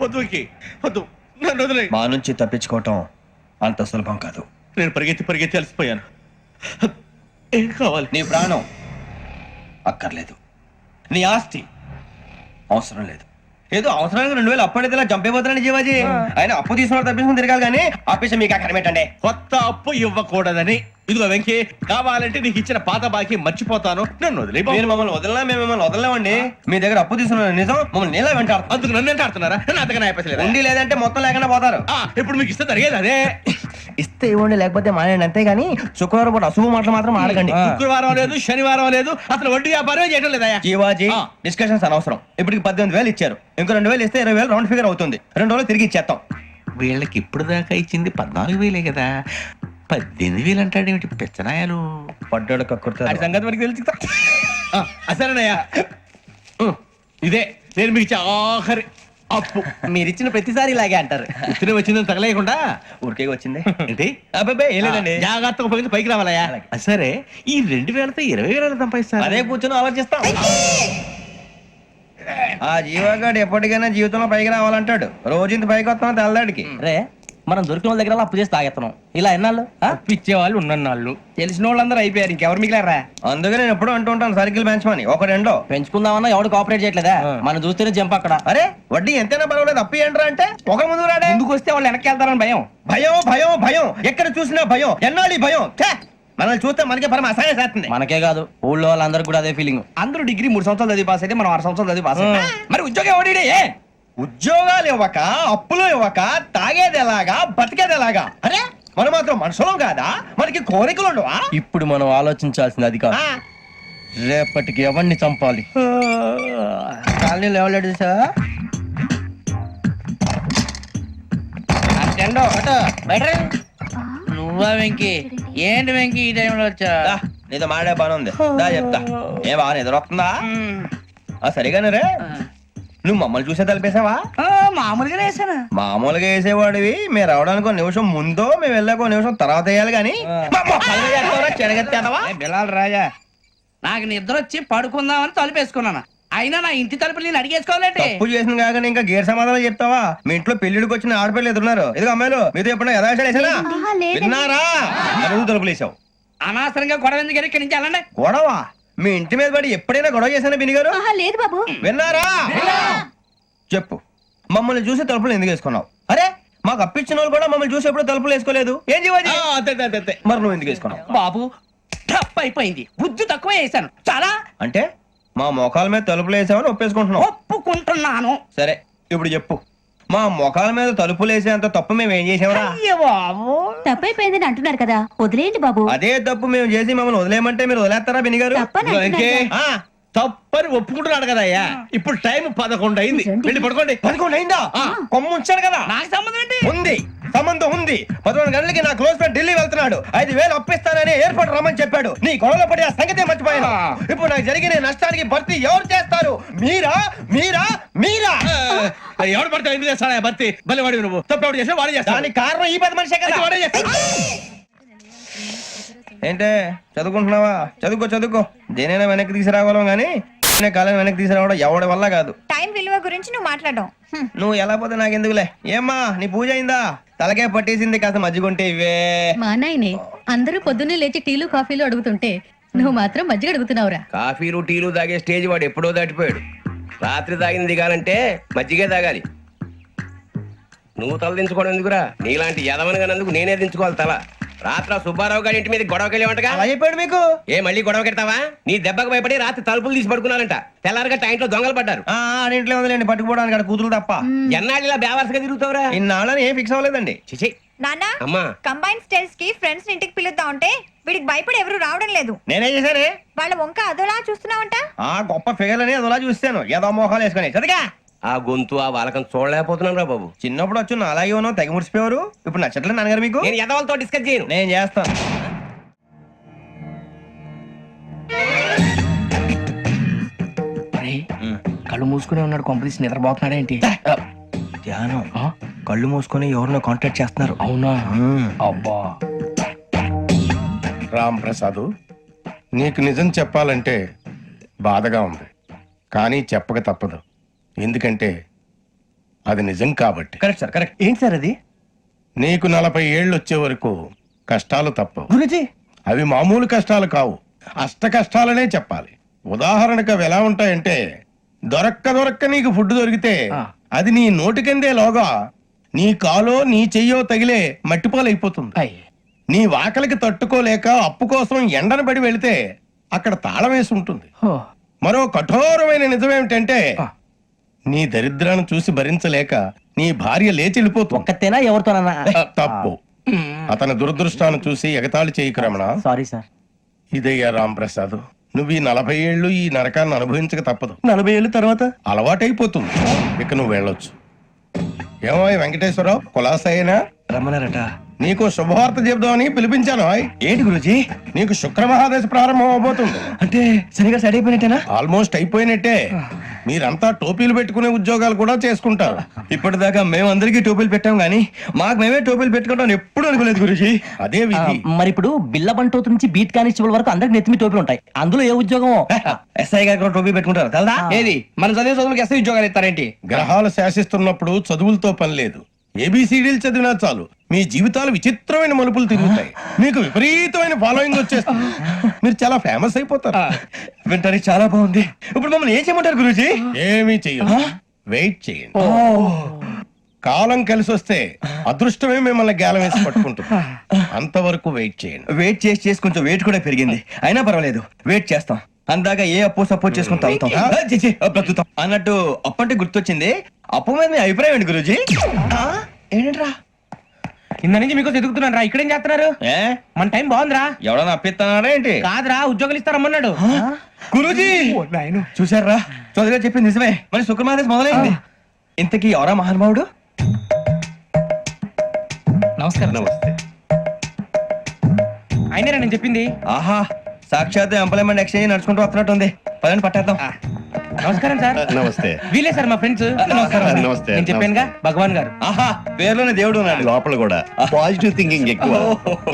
వద్దు వద్దు, నన్ను వదిలే. మా నుంచి తప్పించుకోవటం అంత సులభం కాదు. నేను పరిగెత్తి అలసిపోయాను. ఏం కావాలి? నీ ప్రాణం అక్కర్లేదు, నీ ఆస్తి అవసరం లేదు. ఏదో అవసరానికి 2000 అప్పటిలా చంపేపోతున్నాను జీవాజీ. ఆయన అప్పు తీసుకున్న తప్పించుకుని తిరగాలి కానీ ఆపేసి మీకు అక్కడ పెట్టండి. కొత్త అప్పు ఇవ్వకూడదని. ఇదిగో వెంకీ, కావాలంటే నీకు ఇచ్చిన పాత బాకీ మర్చిపోతాను, నన్ను వదిలే. మీరు మమ్మల్ని వదలనా? మేము మిమ్మల్ని వదలలేమండి. మీ దగ్గర అప్పు తీసుకున్న నిజం మమ్మల్ని నీలా వెంటాడు. అందుకు నన్ను ఎంత ఆడుతున్నారా? నన్ను అంతగా అయిపోలేదు. ఉండి లేదంటే మొత్తం లేకుండా పోతారు. ఇప్పుడు మీకు ఇస్తే జరిగేది అదే. ఇస్తే ఇవ్వండి, లేకపోతే మానేయండి, అంతేగాని శుక్రవారం పూట అశుభ మాటలు మాత్రం ఆడకండి. శుక్రవారం లేదు, శనివారం లేదు, అసలు వడ్డీ వ్యాపారం చేయడం లేదా? జీవాజీ, డిస్కషన్స్ అనవసరం. ఇప్పటికి 18,000 ఇచ్చారు, ఇంకో 2,000 ఇస్తే 20,000 రౌండ్ ఫిగర్ అవుతుంది. 2 రోజులు తిరిగి ఇచ్చేస్తాం. వీళ్ళకి ఇప్పుడు దాకా ఇచ్చింది 14,000 కదా, 18,000 అంటాడేమిటి పెచ్చనాయాలు? పడ్డాడు కక్కుర్తాడు. సంగతి వరకు తెలుసు. అసలేనయ్యా, ఇదే నేను మీకు ఇచ్చే ఆఖరి అప్పు. మీరు ఇచ్చిన ప్రతిసారి ఇలాగే అంటారు. ఇతనే వచ్చిందని తగలేయకుండా ఊరికే వచ్చింది ఏంటి? అబ్బాయి ఏం లేదండి. జాగ్రత్తగా ఉపయోగించి పైకి రావాలయ్యా. సరే, ఈ 2,000తో 20,000 సంపాదిస్తారు. అదే కూర్చొని ఆలోచిస్తాం. ఆ జీవగాడు ఎప్పటికైనా జీవితంలో పైకి రావాలంటాడు. రోజు ఇంత పైకి వస్తాం తెల్లడికి. రే, మనం దొరికిన వాళ్ళ దగ్గర అప్పు చేసి తాగెత్తనం. ఇలా ఎన్నాళ్ళు ఇచ్చే వాళ్ళు ఉన్నన్నాళ్ళు. తెలిసిన వాళ్ళందరూ అయిపోయారు, ఇంకెవరు మిగిలారా? అందుకే నేను ఎప్పుడు అంటూ ఉంటాను సర్కిల్ పెంచమని. ఒక రెండో పెంచుకుందామన్నా ఎవడు కోఆపరేట్ చేయట్లేదా? మనం చూస్తేనే జంప్ అక్కడ. అరే వడ్డీ ఎంతైనా పర్వాలేదు, అప్పు ఏంట్రా అంటే ఒక ముందు రాడే. ముందుకు వస్తే వాళ్ళు వెనక్కి వెళ్తారని భయం. భయం భయం భయం, ఎక్కడ చూసినా భయం. ఎన్నాళ్ళు భయం? మనల్ని చూస్తే మనకే పరమ అసహాయం చేస్తుంది. మనకే కాదు, ఊళ్ళో వాళ్ళందరికీ కూడా అదే ఫీలింగ్. అందరూ డిగ్రీ 3 సంవత్సరాలు చదివి పాస్ అయితే మనం 6 సంవత్సరాలు చదివి పాస్ అయితే మరి ఉద్యోగం ఎవడి? ఉద్యోగాలు ఇవ్వక, అప్పులు ఇవ్వక, తాగేది ఎలాగా, బతికేది ఎలాగా? అరే మనం మాత్రం మనుషులం కాదా? మనకి కోరికలు ఉండవా? ఇప్పుడు మనం ఆలోచించాల్సింది అది కాదు, రేపటికి ఎవరిని చంపాలి. కాలనీలో ఎవరు సార్? నువ్వా వెంకీ? ఏంటి వెంకీ ఈ టైంలో వచ్చా? నీతో మాడే పని ఉంది, దా చెప్తా. ఏ బాగా నిద్రొస్తుందా? సరిగానే రే, నువ్వు మమ్మల్ని చూసే తలిపేసావా? మామూలుగానే వేసాను. మామూలుగా వేసేవాడివి. మీరు రావడానికి 1 నిమిషం ముందో, మేము వెళ్ళాక 1 నిమిషం తర్వాత వేయాలి కానీ బిలాల్ రాజా, నాకు నిద్ర వచ్చి పడుకుందామని తలుపేసుకున్నాను. అయినా నా ఇంటి తలుపులు నేను అడిగేసుకోవాలంటే తప్పు చేసిన కాక ఇంకా గేర్ సమాధానం చెప్తావా? మీ ఇంట్లో పెళ్లిడికి వచ్చిన ఆడపిల్లలు ఎదురున్నారు. ఇదిగో అమ్మాయిలు, మీతో ఎప్పుడైనా యథాశాలు వేసానా? విన్నారా? అడుగు తలుపులు వేసావు. అనవసరంగా గొడవ ఎందుకు ఇక్కడి నుంచి వెళ్ళండి. గొడవ? మీ ఇంటి మీద పడి ఎప్పుడైనా గొడవ చేశానా బిని గారు? లేదు బాబు. విన్నారా? చెప్పు, మమ్మల్ని చూసి తలుపులు ఎందుకు వేసుకున్నావు? అరే మాకు అప్పించిన వాళ్ళు కూడా మమ్మల్ని చూసి ఎప్పుడు తలుపులు వేసుకోలేదు. ఏం చేయాలి? మరి నువ్వు ఎందుకు వేసుకున్నావు? బాబు తప్పు అయిపోయింది, బుద్ధి తక్కువ వేసాను చాలా. అంటే మా మొఖాల మీద తలుపులు వేసామని ఒప్పేసుకుంటున్నావు? ఒప్పుకుంటున్నాను. సరే ఇప్పుడు చెప్పు, మా మొఖాల మీద తలుపులు వేసేంత తప్పు మేము ఏం చేసామరా? తప్పైపోయిందని అంటున్నారు కదా, వదిలేయండి బాబు. అదే తప్పు మేము చేసి మమ్మల్ని వదిలేయమంటే మీరు వదిలేస్తారా బిని గారు? తప్పని ఒప్పుకుంటున్నాడు కదా అయ్యా. ఇప్పుడు టైం 11 అయింది, వెళ్ళి పడుకోండి. 11 అయిందా? కొమ్ము ఉంచాడు కదా. నాకు సంబంధం ఏంటి? ఉంది, సంబంధం ఉంది. 11 గంటలకి నా క్లోజ్ ఫ్రెండ్ ఢిల్లీ వెళ్తున్నాడు. 5,000 అప్పిస్తానని ఎయిర్పోర్ట్ రమ్మని చెప్పాడు. నీ గొడవలో పడి ఆ సంగతే మర్చిపోయాను. ఇప్పుడు నాకు జరిగిన నష్టానికి భర్తీ ఎవరు చేస్తారు? మీరా మీరా మీరా? ఎవడు పడితే ఎందుకు చేస్తాడా భర్తీ? మళ్ళీ వాడి నువ్వు తప్పు ఎవడు చేసా వాడే చేస్తా. దానికి కారణం ఈ 10 మనిషే కదా. వాడే చేస్తా. ఏంటే చదువుకుంటున్నావా? చదువుకో. దేనైనా వెనక్కి తీసుకురావాలం గానీ కాలం వెనక్కి తీసుకురావడం ఎవడి వల్ల కాదు. టైం విలువ గురించి నువ్వు మాట్లాడడం. నువ్వు ఎలా పోతే నాకెందుకులే. ఏమ్మా నీ పూజ అయిందా? తలకే పట్టేసింది, కాస్త మజ్జిగుంటే ఇవే. మా నాయనే అందరూ పొద్దున్నే లేచి టీలు కాఫీలు అడుగుతుంటే నువ్వు మాత్రం మజ్జిగ అడుగుతున్నావురా. కాఫీలు టీలు తాగే స్టేజ్ వాడు ఎప్పుడో దాటిపోయాడు. రాత్రి తాగింది దిగాలంటే మజ్జిగే తాగాలి. నువ్వు తల దించుకోవడం ఎందుకురా? నీలాంటి యదవనగానందుకు నేనే దించుకోవాలి తల. రాత్రి సుబ్బారావు గారి ఇంటి మీద గొడవకి వెళ్ళేవంటగా. అలా చెప్పాడు మీకు? ఏ మళ్ళీ గొడవ కెడతావా? నీ దెబ్బకు భయపడి రాత్రి తలుపులు తీసి పడుకున్నారంట. తెల్లారగా టైంట్లో దొంగలు పడ్డారు. ఇంట్లో ఉందిలేండి, పట్టుకుపోవడానికి అక్కడ కూతురు తప్ప. ఎన్నాళ్ళు ఇలా బేవర్సగా తిరుగుతావురా? ఇన్నాళ్ళని ఏం ఫిక్స్ అవ్వలేదండి. చిచి నాన్న, అమ్మా, కంబైన్ స్టైల్స్ కి ఫ్రెండ్స్ ఇంటికి పిలుద్దాం అంటే వీడికి భయపడి ఎవరు రావడం లేదు. నేనేం చేశానే? వాళ్ళ వంక అదోలా చూస్తున్నావంట. గొప్ప ఫిగర్ అని అదోలా చూస్తాను, ఏదో మోహాలు వేసుకుని. సరిగా ఆ గొంతు ఆ వాలకం చూడలేకపోతున్నాను రా బాబు. చిన్నప్పుడు వచ్చి నా అలాగే ఉన్నావు, తెగ ముడిచిపోయారు. ఇప్పుడు నచ్చట్లేదు నాన్నగారు మీకు? నేను యదవలతో డిస్కస్ చేయను. నేను చేస్తాను. కళ్ళు మూసుకునే ఉన్నాడు, కొంపదీసి నిద్రపోతున్నాడేంటి? ధ్యానం. కళ్ళు మూసుకొని ఎవరినో కాంటాక్ట్ చేస్తున్నారు. అవునా? అబ్బా రామ్ ప్రసాద్, నీకు నిజం చెప్పాలంటే బాధగా ఉంది, కానీ చెప్పక తప్పదు. ఎందుకంటే అది నిజం కాబట్టి. Correct sir, correct. ఏంటి సార్ అది? నీకు 40 ఏళ్ళు వచ్చే వరకు కష్టాలు తప్పవు. గురుజీ, అవి మామూలు కష్టాలు కావు, అష్ట కష్టాలనే చెప్పాలి. ఉదాహరణకు అవి ఎలా ఉంటాయంటే, దొరక్క నీకు ఫుడ్ దొరికితే అది నీ నోటికందే లోగా నీ కాలో నీ చెయ్యో తగిలే మట్టిపాలైపోతుంది. నీ వాకలికి తట్టుకోలేక అప్పు కోసం ఎండను పడి వెళితే అక్కడ తాళం వేసి ఉంటుంది. మరో కఠోరమైన నిజమేమిటంటే, నీ దరిద్రాన్ని చూసి భరించలేక నీ భార్య లేచి వెళ్ళిపోతుంది. ఒక్కతేనా ఎవరితోనన్నా? తప్పు. అతని దురదృష్టాన్ని చూసి ఎగతాళి చేయకు రమణ. Sorry sir. ఇదయ్యా రాంప్రసాద్, నువ్వు ఈ 40 ఏళ్ళు ఈ నరకాన్ని అనుభవించక తప్పదు. 40 ఏళ్ళ తర్వాత అలవాటైపోతుంది. ఇక నువ్వు వెళ్ళొచ్చు. ఏమో వెంకటేశ్వరరావు, కులాసైనా రమ్మన్నారట. నీకు శుభవార్త చెబుదామని పిలిపించాను. ఏంటి గురుజీ? నీకు శుక్రమహాదశ ప్రారంభం అవబోతుంది. అంటే సరిగా సెట్ అయిపోయినట్టేనా? ఆల్మోస్ట్ అయిపోయినట్టే. మీరంతా టోపీలు పెట్టుకునే ఉద్యోగాలు కూడా చేసుకుంటారు. ఇప్పటిదాకా మేమందరికీ టోపీలు పెట్టాం గానీ మాకు మేమే టోపీలు పెట్టుకుంటాం ఎప్పుడు అనుకోలేదు గురుజీ. అదే విధి. మరి ఇప్పుడు బిల్ల బంటోతు నుంచి బీట్ కానిస్టేబుల్ వరకు అందరికి నెత్తిమి టోపీలు ఉంటాయి. అందులో ఏ ఉద్యోగం? ఎస్ఐ గారు కూడా టోపీ పెట్టుకుంటారు తెలదా? ఏది మన చదివే చదువులకు ఎస్ఐ ఉద్యోగాలు ఇస్తారేంటి? గ్రహాలు శాసిస్తున్నప్పుడు చదువులతో పని లేదు. ఏబిసిడీలు చదివినా చాలు మీ జీవితాలు విచిత్రమైన మలుపులు తిరుగుతాయి. మీకు విపరీతమైన ఫాలోయింగ్ వచ్చేస్తుంది. మీరు చాలా ఫేమస్ అయిపోతారు. వింటానికి చాలా బాగుంది. ఇప్పుడు మమ్మల్ని ఏం చేయమంటారు గురూజీ? ఏమీ చెయ్యదు, వెయిట్ చేయండి. కాలం కలిసి వస్తే అదృష్టమే మిమ్మల్ని గేలం వేసి పట్టుకుంటుంది. అంతవరకు వెయిట్ చేయండి. వెయిట్ చేసి కొంచెం వెయిట్ కూడా పెరిగింది. అయినా పర్వాలేదు, వెయిట్ చేస్తాం. అందాక ఏ అప్పు సపోర్ట్ చేసుకుని తాగుతాం. బ్రతుకుతాం అన్నట్టు అప్పు అంటే గుర్తొచ్చింది. అప్పు మీద మీ అభిప్రాయం ఏంటి గురూజీ? ఏంటరా కింద నుంచి మీకు ఎదుగుతున్నాను రా. ఇక్కడేం చేస్తున్నారు? మన టైం బాగుందిరా. ఎవడన్నా అప్పిస్తున్నారా ఏంటి? కాదురా, ఉద్యోగాలు ఇస్తారమ్మన్నాడు గురూజీ. చూసారా, చౌదరిగా చెప్పింది నిజమే. మరి శుక్రమాదేశ్ మొదలైంది. ఇంతకీ ఎవరా మహానుభావుడు? నమస్కారం. నమస్తే. అయినరా నేను చెప్పింది? ఆహా, సాక్షాత్ ఎంప్లాయ్మెంట్ ఎక్స్చేంజ్ నడుచుకుంటూ వస్తున్నట్టు ఉంది. పదండి పట్టేద్దాం. నమస్కారం సార్. నమస్తే. వీలే సార్ మా ఫ్రెండ్స్. నమస్కారం. నమస్తే. నేను చెప్పానుగా భగవాన్ గారు. ఆహా, పేర్లోనే దేవుడు ఉన్నాడు. లోపల కూడా పాజిటివ్ థింకింగ్ ఎక్కువ.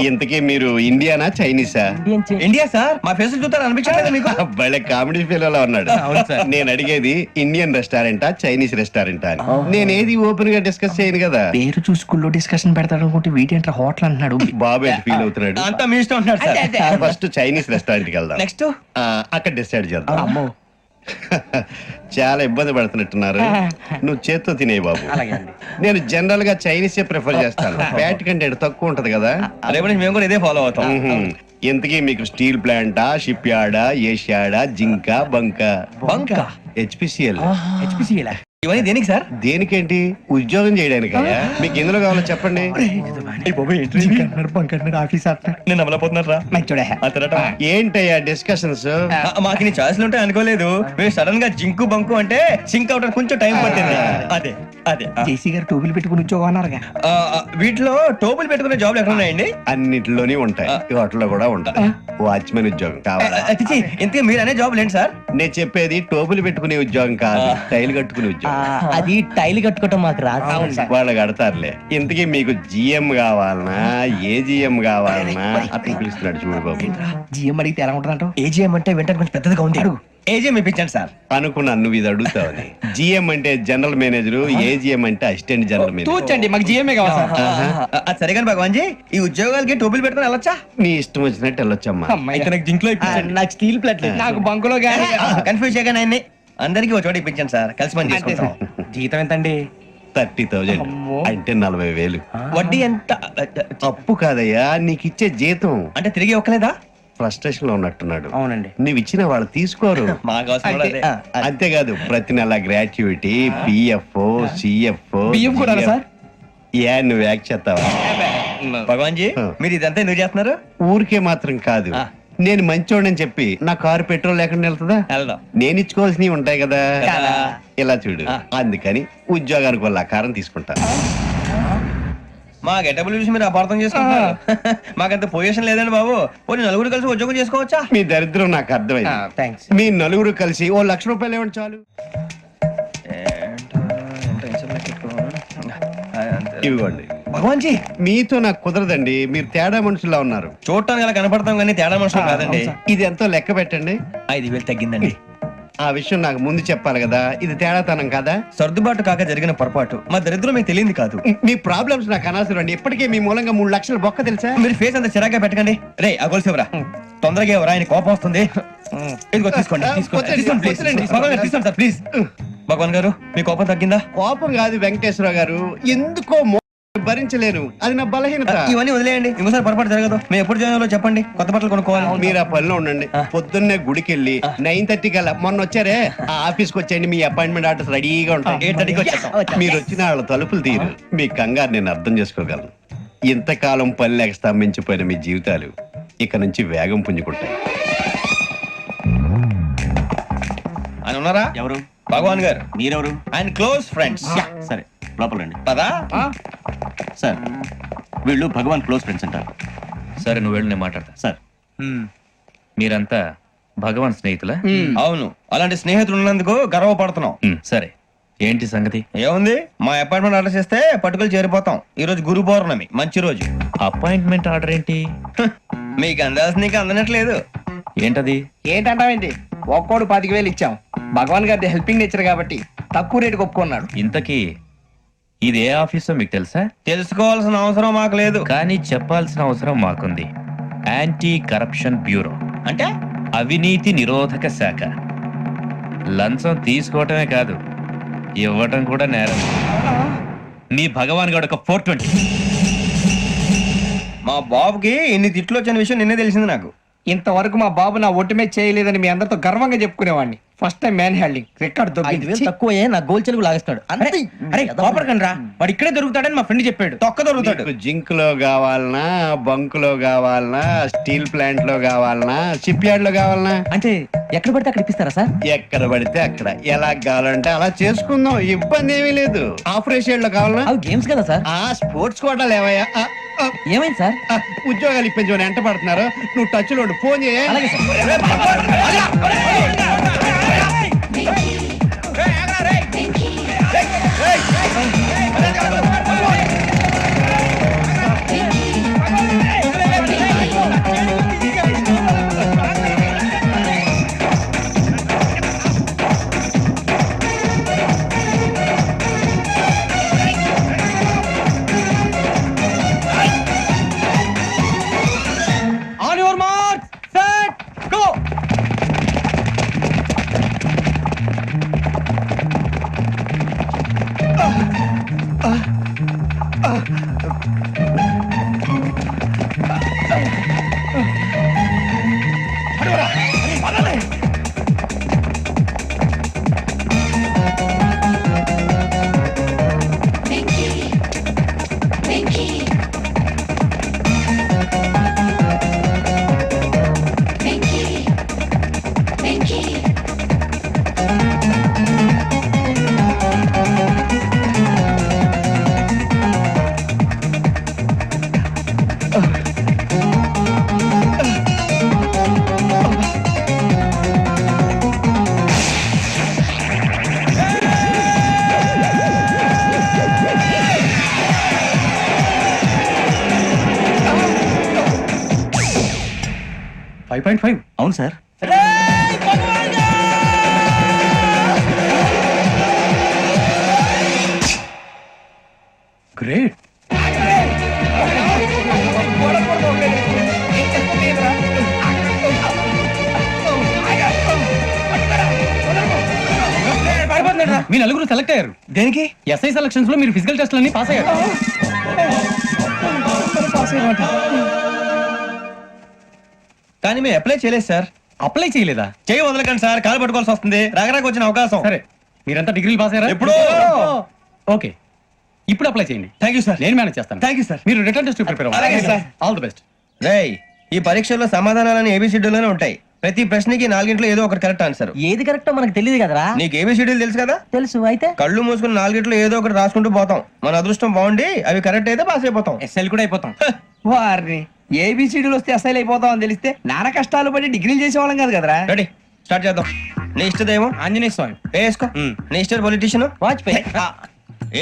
ఇంతకీ మీరు ఇండియానా చైనీసా? India sir. మా ఫేస్ చూస్తారు అనిపించలేదు మీకు? భలే కామెడీ ఫీల్ అలా ఉన్నాడు. అవును సార్. నేను అడిగేది ఇండియన్ రెస్టారెంటా చైనీస్ రెస్టారెంటా అని. నేనేది ఓపెన్ గా డిస్కస్ చేయను కదా. పేరు చూసుకుల్లో డిస్కషన్ పెడతాడు అనుకుంటే వీటి అంటే హోటల్ అంటున్నాడు. బాబు ఎంత ఫీల్ అవుతున్నాడు? అంతా మీ ఇష్టం ఉంటున్నాడు సార్. ఫస్ట్ చైనీస్ రెస్టారెంట్ కి వెళ్దాం. నెక్స్ట్ అక్కడ డిసైడ్ చేద్దాం. చాలా ఇబ్బంది పడుతున్నట్టున్నారు. నువ్వు చేత్తో తినే బాబు. నేను జనరల్ గా చైనీస్ ప్రిఫర్ చేస్తాను. ఫ్యాట్ కంటెంట్ తక్కువ ఉంటది కదా. రేపు నుంచి మేము కూడా ఇదే ఫాలో అవుతాం. ఇంతకీ మీకు స్టీల్ ప్లాంటా, షిప్ యార్డా, ఏషియాడా, జింక, బంకా? బంకా? హెచ్పిసిఎల్. ఇవన్నీ దేనికి సార్? దేనికేంటి? ఉద్యోగం చేయడానికి. మీకు ఎందులో కావాలో చెప్పండి. నేను అమలపోతున్నారా? ఏంటయ్యా డిస్కషన్స్? మాకు నీ ఛాయిస్లు ఉంటాయి అనుకోలేదు. మీరు సడన్ గా జింకు బంకు అంటే సింక్ అవడానికి కొంచెం టైం పట్టింది. అదే అదే జేసీ గారు టోపీలు పెట్టుకుని ఉద్యోగం అన్నారుగా. వీటిలో టోపులు పెట్టుకునే జాబ్లు ఎక్కడ ఉన్నాయండి? అన్నిటిలోనే ఉంటాయి. హోటల్లో కూడా ఉంటాయి. వాచ్మెన్ ఉద్యోగం కావాలా? ఇంతకీ మీరు అనే జాబ్ ఏంటి సార్? నేను చెప్పేది టోపులు పెట్టుకునే ఉద్యోగం కాదు, టైల్ కట్టుకునే ఉద్యోగం. అది టైల్ కట్టుకోవటం మాకు రాదు. వాళ్ళు కడతారులే. ఇంతకీ మీకు జిఎం కావాలనా, ఏ జిఎం కావాలనా? అతను పిలుస్తున్నాడు చూడు బాబు. జిఎం అడిగితే ఎలా ఉంటుందంట? ఏజీఎం అంటే వెంటనే కొంచెం పెద్దదిగా ఉంది. ఏజీఎం ఇప్పించండి సార్. అనుకున్నాను నువ్వు ఇది అడుగుతావని. జిఎం అంటే జనరల్ మేనేజర్, ఏజిఎం అంటే అసిస్టెంట్ జనరల్ మేనేజర్. తూచండి, మాకు జీఎంఏ కావాలి సార్. అది సరే కానీ భగవాన్ జీ, ఈ ఉద్యోగాలకి టోపులు పెట్టుకుని వెళ్ళొచ్చా? నీ ఇష్టం వచ్చినట్టు వెళ్ళొచ్చమ్మా. అయితే నాకు జింక్ లో నాకు స్టీల్ ప్లేట్ నాకు బంకులో గానీ కన్ఫ్యూజ్ చేయగానే ఆయన్ని అందరికీ ఒక చోట ఇప్పించండి సార్. కలిసి పని చేసుకుంటాం. జీతం ఎంతండి? 30,000 అంటే 40,000. వడ్డీ ఎంత? అప్పు కాదయ్యా, నీకు ఇచ్చే జీతం. అంటే తిరిగి ఒక్కలేదా? ఫ్రస్ట్రేషన్ లో ఉన్నట్టున్నాడు. అవునండి. నువ్వు ఇచ్చిన వాళ్ళు తీసుకోరు. మాకు అవసరం కూడా అదే. అంతేకాదు ప్రతి నెల గ్రాట్యుటీ, పిఎఫ్, సిఎఫ్. బియ్యం కూడా సార్? యా నువ్వు యాక్ట్ చేస్తావా? భగవాన్ జీ, మీరు ఇదంతా ఎందుకు చేస్తున్నారు? ఊరికే మాత్రం కాదు. నేను మంచోడని చెప్పి నా కారు పెట్రోల్ లేకుండా వెళ్తుందా? వెళ్దాం. నేను ఇచ్చుకోవాల్సినవి ఉంటాయి కదా. కదా. ఇలా చూడు, అందుకని ఉద్యోగానికి వాళ్ళ ఆకారం తీసుకుంటా. మా గెటబుల్ చూసి మీరు అపార్థం చేసుకుంటున్నారు. మాకంత పొజిషన్ లేదండి బాబు. పోనీ నలుగురు కలిసి ఉద్యోగం చేసుకోవచ్చా? మీ దరిద్రం నాకు అర్థమైంది. థ్యాంక్స్. మీ నలుగురు కలిసి ఓ 1,00,000 రూపాయలు ఇవ్వండి చాలు. ఇవ్వండి. భగవాన్ జీ, మీతో నాకు కుదరదండి. మీరు తేడా మనుషులా ఉన్నారు. చూడటానికి అలా కనపడతాం కానీ తేడా మనుషులు కాదండి. ఇది ఎంతో లెక్క పెట్టండి. 5,000 తగ్గిందండి. ఆ విషయం నాకు ముందు చెప్పాలి కదా, ఇది తేడాతనం కదా. సర్దుబాటు కాక జరిగిన పొరపాటు మా దరిద్రం మీకు తెలియంది కాదు. మీ ప్రాబ్లమ్స్ నాకు అనవసరం అండి. ఇప్పటికే మీ మూలంగా 3 లక్షల బొక్క తెలుసా. మీరు ఫేస్ అంత చిరాగ్గా పెట్టకండి. రే ఆ గొలుసేవరా, తొందరగా ఎవరా, ఆయన కోపం వస్తుంది. ఇదిగో తీసుకోండి, తీసుకోండి ప్లీజ్. భగవాన్ గారు తీసుకోండి సార్ ప్లీజ్. భగవాన్ గారు మీ కోపం తగ్గిందా? కోపం కాదు వెంకటేశ్వర గారు, ఎందుకో భరించలేను, అది నా బలహీనత. ఇవన్నీ వదిలేయండి, ఇంకోసారి పొరపాటు జరగదు. మేము ఎప్పుడు జాయిన్ అవ్వాలో చెప్పండి, కొత్త బట్టలు కొనుక్కోవాలి. మీరు ఆ పనిలో ఉండండి. పొద్దున్నే గుడికి వెళ్ళి 9:30 కల్లా, మొన్న వచ్చారే ఆ ఆఫీస్కి వచ్చేయండి, మీ అపాయింట్మెంట్ ఆర్డర్స్ రెడీగా ఉంటాయి. 8:30కి వచ్చేస్తాం. మీరు వచ్చిన వాళ్ళ తలుపులు తీరు. మీ కంగారు నేను అర్థం చేసుకోగలను. ఇంతకాలం పని లేక స్తంభించిపోయిన మీ జీవితాలు ఇక నుంచి వేగం పుంజుకుంటాయి. ఆయన ఉన్నారా? ఎవరు? భగవాన్ గారు. మీరెవరు? ఆయన క్లోజ్ ఫ్రెండ్స్. సరే లోపలండి. పదా సార్ వీళ్ళు భగవాన్ క్లోజ్ ఫ్రెండ్స్ అంటారు. సరే నువ్వు వెళ్ళు, నేను మాట్లాడతా. సార్ మీరంతా భగవాన్ స్నేహితులా? అవును, అలాంటి స్నేహితులు ఉన్నందుకు గర్వపడుతున్నాం. సరే ఏంటి సంగతి? ఏముంది, మా అపాయింట్మెంట్ ఆర్డర్ చేస్తే పట్టుకులు చేరిపోతాం. ఈ రోజు గురు పౌర్ణమి, మంచి రోజు. అపాయింట్మెంట్ ఆర్డర్ ఏంటి? మీకు అందాల్సిన నీకు అందనట్లేదు. ఏంటది? ఏంటంటావేంటి? ఒక్కోడు 10,000 ఇచ్చాం. భగవాన్ గారి హెల్పింగ్ నేచర్ కాబట్టి తక్కువ రేటుకి ఒప్పుకున్నాడు. ఇంతకీ ఇది ఏ ఆఫీసో మీకు తెలుసా? తెలుసుకోవాల్సిన అవసరం మాకు లేదు, కానీ చెప్పాల్సిన అవసరం మాకుంది. యాంటీ కరప్షన్ బ్యూరో, అంటే అవినీతి నిరోధక శాఖ. లంచం తీసుకోవటమే కాదు, ఇవ్వటం కూడా నేరం. మీ భగవాన్ గారు ఒక 420. మా బాబుకి ఇన్ని తిట్లు వచ్చిన విషయం నిన్నే తెలిసింది నాకు. ఇంతవరకు మా బాబు నా ఒట్టుమే చేయలేదని మీ అందరితో గర్వంగా చెప్పుకునేవాడిని. First time man handing record 5,000 తక్కువ నా గోల్ చెలుగు లాగేస్తాడు. అరే కోపడకండి రా, వాడు ఇక్కడే దొరుకుతాడని మా ఫ్రెండ్ చెప్పాడు. తొక్క దొరుకుతాడు. మీకు జింక్ లో కావాలనా, బంక్ లో కావాలనా, స్టీల్ ప్లాంట్ లో కావాలనా, షిప్ యార్డ్ లో కావాలనా? అంటే ఎక్కడ పడితే అక్కడ ఇప్పిస్తారా సార్? ఎక్కడ పడితే అక్కడ, ఎలా కావాలంటే అలా చేసుకుందాం, ఇబ్బంది ఏమీ లేదు. ఆపరేషన్ లో కావాలనా? అవి గేమ్స్ కదా సార్. ఆ స్పోర్ట్స్ కోటాలు ఏవయ్యా? ఏమైంది సార్? ఉద్యోగాలు ఇప్పించమని ఎంట పడుతున్నారు. నువ్వు టచ్ లో ఫోన్ చేయ. అలాగే sir. On your mark, set, go. అవును సార్. గ్రేట్. మీ నలుగురు సెలెక్ట్ అయ్యారు. దేనికి? ఎస్ఐ సెలక్షన్స్ లో మీరు ఫిజికల్ టెస్ట్ అన్ని పాస్ అయ్యారు. కానీ మేము అప్లై చేయలేదు సార్. అప్లై చేయలేదా? చేయి వదలకండి సార్, కాలు పట్టుకోవాల్సి వస్తుంది. రాగరాకు వచ్చిన అవకాశం. సరే, మీరంతా డిగ్రీలు పాస్ అయ్యారా? ఎప్పుడో. ఓకే, ఇప్పుడు అప్లై చేయండి. Thank you sir. నేను మేనేజ్ చేస్తాను. Thank you sir. మీరు రిటర్న్ టెస్ట్ ప్రిపేర్ అలాగే అవ్వాలి. సార్. All the best. రేయ్, ఈ పరీక్షల్లో సమాధానాలని ఏబిసిడ్యూల్లోనే ఉంటాయి. ప్రతి ప్రశ్నకి 4 ఏదో ఒకటి కరెక్ట్ ఆన్సర్. ఏది కరెక్టో మనకు తెలియదు కదరా. నీకు ఏబిసిడ్యూల్ తెలుసు కదా? తెలుసు. అయితే కళ్ళు మూసుకుని 4 ఏదో ఒకటి రాసుకుంటూ పోతాం. మన అదృష్టం బాగుండి అవి కరెక్ట్ అయితే పాస్ అయిపోతాం. ఎస్ఎల్ కూడా అయిపోతాం. వారిని ఏబిసిడీలు వస్తే అసైల్ అయిపోతాం అని తెలిస్తే నాన్న కష్టాలు పడి డిగ్రీలు చేసేవాళ్ళం కాదు కదరా. రెడీ, స్టార్ట్ చేద్దాం. నీ ఇష్టదేమో ఆంజనేయ స్వామి. వేసుకో. నీ ఇష్ట పొలిటీషియన్ వాజ్పేయి.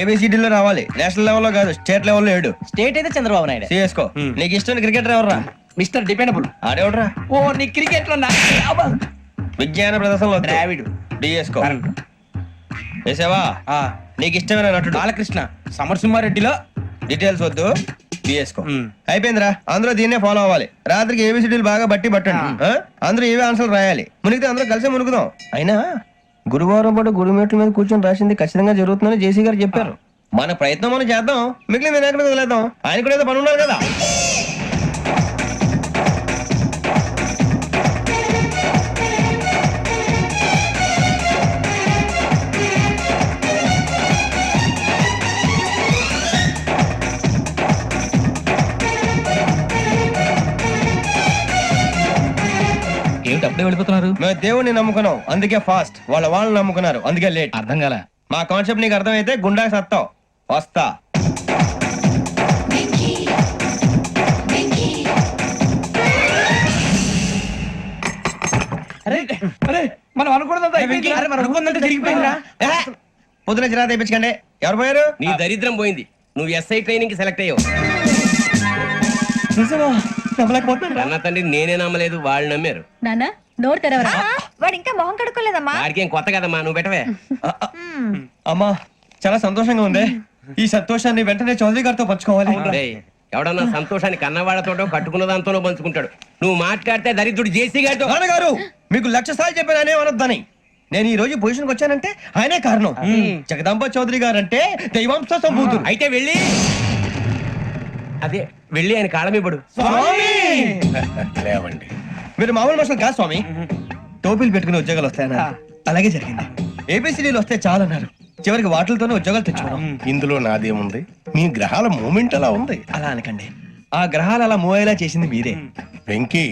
ఏబిసిడీలో రావాలి, నేషనల్ లెవెల్లో కాదు, స్టేట్ లెవెల్లో 7. స్టేట్ అయితే చంద్రబాబు నాయుడు. సిఎస్కో. నీకు ఇష్టం క్రికెటర్ ఎవర్రా? Mister dependable. ఆడేవడరా? ఓ నీ క్రికెట్ లో విజ్ఞాన ప్రదర్శనలో ద్రావిడు. డిఎస్కో వేసావా నీకు ఇష్టమైన నటుడు బాలకృష్ణ సమర్సింహారెడ్డిలో డీటెయిల్స్ వద్దు డిఎస్కో అయిపోయిందిరా అందరూ దీన్నే ఫాలో అవ్వాలి రాత్రికి ఏబిసిడీలు బాగా బట్టి పట్టండి ఆ? అందరూ ఏవే ఆన్సర్లు రాయాలి మునిగితే అందరూ కలిసి మునుగుదాం అయినా గురువారం పాటు గురుమేట్ల మీద కూర్చొని రాసింది ఖచ్చితంగా జరుగుతుందని జేసీ గారు చెప్పారు మన ప్రయత్నం మనం చేద్దాం మిగిలిన వినాయకుడికి వదిలేద్దాం ఆయన కూడా ఏదో పని ఉన్నారు కదా ఏమిటి అప్పుడే వెళ్ళిపోతున్నారు? మేము దేవుడిని నమ్ముకున్నాం అందుకే ఫాస్ట్ వాళ్ళని నమ్ముకున్నారు అందుకే లేట్ అర్థం కాల. మా కాన్సెప్ట్ నీకు అర్థమైతే గుండా సత్తావు వస్తా మనం అనుకున్నదంతా జరిగిపోయిందిరా పొద్దున చిరా తెప్పించకండి ఎవరు పోయారు నీ దరిద్రం పోయింది. నువ్వు ఎస్ఐ ట్రైనింగ్ కి సెలెక్ట్ అయ్యావు. అన్న తండ్రి నేనే నమ్మలేదు, వాళ్ళు నమ్మారు. నాన్న నోరు తెరవరా. వాడు ఇంకా మొహం కడుక్కోలేదమ్మా. వాడికి ఏం కొత్త కదమ్మా, నువ్వు పెట్టవే. అమ్మా చాలా సంతోషంగా ఉంది ఈ సంతోషాన్ని వెంటనే చౌదరి గారితో పంచుకోవాలి డేయ్, ఎవడన్నా సంతోషాన్ని కన్నవాళ్లతోటో కట్టుకున్న దాంతోనో పంచుకుంటాడు. నువ్వు మాట్లాడితే దరిద్రుడు జేసీ గారితో. నాన్నగారు మీకు 1,00,000 సార్లు చెప్పాను అనే అనొద్దని నేను ఈ రోజు పొజిషన్కి వచ్చానంటే ఆయనే కారణం జగదాంబ చౌదరి గారు అంటే దైవాంశ సంభూతుడు అయితే వెళ్ళి అదే వెళ్ళి ఆయన కాళ్ళమివ్వడు. లేవండి. మీరు మామూలు మనుషులు కాదు స్వామి టోపీలు పెట్టుకుని ఉద్యోగాలు వస్తాయన్నారు అలాగే జరిగింది ఏబిసిడీలు వస్తే చాలన్నారు చివరికి వాటిలతోనే ఉద్యోగాలు తెచ్చుకున్నాం ఇందులో నాదేముంది? మీ గ్రహాల మూమెంట్ అలా ఉంది. అలా అనకండి ఆ గ్రహాలు అలా మూవ్ అయ్యేలా చేసింది మీరే వెంకీ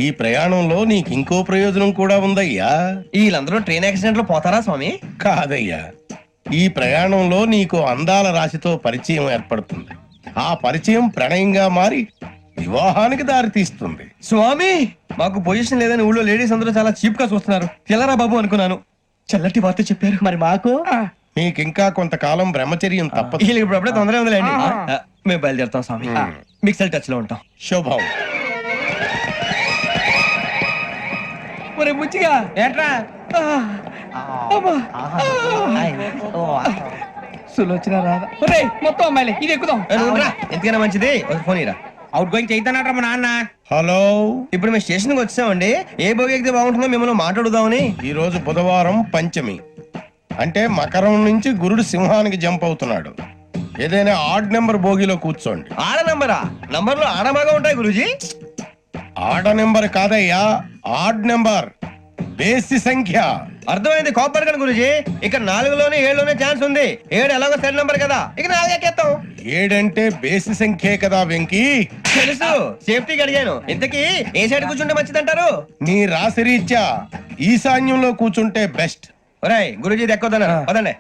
ఈ ప్రయాణంలో నీకు ఇంకో ప్రయోజనం కూడా ఉందయ్యా. వీళ్ళందరూ ట్రైన్ యాక్సిడెంట్ లో పోతారా స్వామి కాదయ్యా, ఈ ప్రయాణంలో నీకు అందాల రాశితో పరిచయం ఏర్పడుతుంది. ఆ పరిచయం ప్రణయంగా మారి వివాహానికి దారితీస్తుంది. స్వామి మాకు పొజిషన్ లేదని ఊళ్ళో లేడీస్ అందరూ చాలా చీప్ గా చూస్తున్నారు తెల్లరా బాబు అనుకున్నాను చల్లటి వార్త చెప్పారు మరి మాకు మీకింకా కొంతకాలం బ్రహ్మచర్యం తప్పదు. వీళ్ళకి ఇప్పుడు అప్పుడే తొందరగా ఉందిలేండి మేము బయలుదేరుతాం స్వామి మిక్సెల్ టచ్ లో ఉంటాం శుభం. ఒరే బుచ్చిగా ఏంట్రా సులోచన రాదా? ఒరే మొత్తం అమ్మాయిలే, ఇది ఎక్కుదాం. ఎందుకైనా మంచిది ఒక ఫోన్ ఇరా అవుట్ గోయింగ్ చేద్దానట్రా మా నాన్న. హలో, ఇప్పుడు మేము స్టేషన్ కి వచ్చామండి ఏ బోగి ఎక్కితే బాగుంటుందో మిమ్మల్ని మాట్లాడుదామని ఈ రోజు బుధవారం పంచమి అంటే మకరం నుంచి గురుడు సింహానికి జంప్ అవుతున్నాడు. ఏదైనా ఆడ్ నెంబర్ బోగిలో కూర్చోండి. ఆడ నంబరా నంబర్లు ఆడ బాగా ఉంటాయి గురూజీ ఆడ నెంబర్ కాదయ్యా, ఆడ్ నెంబర్ బేసి సంఖ్య. అర్థమైంది కాపర్ కానీ గురూజీ ఇక్కడ 4లోనే 7లోనే ఛాన్స్ ఉంది 7 ఎలాగో సెల్ నంబర్ కదా ఇక 4 ఎక్కేస్తాం. 7 అంటే బేసి సంఖ్యే కదా వెంకీ. తెలుసు సేఫ్టీకి అడిగాను ఇంతకీ ఏ సైడ్ కూర్చుంటే మంచిదంటారు నీ రాశి రీత్యా ఈశాన్యంలో కూర్చుంటే బెస్ట్. ఒరేయ్ గురూజీ దెక్కొద్దన పదండి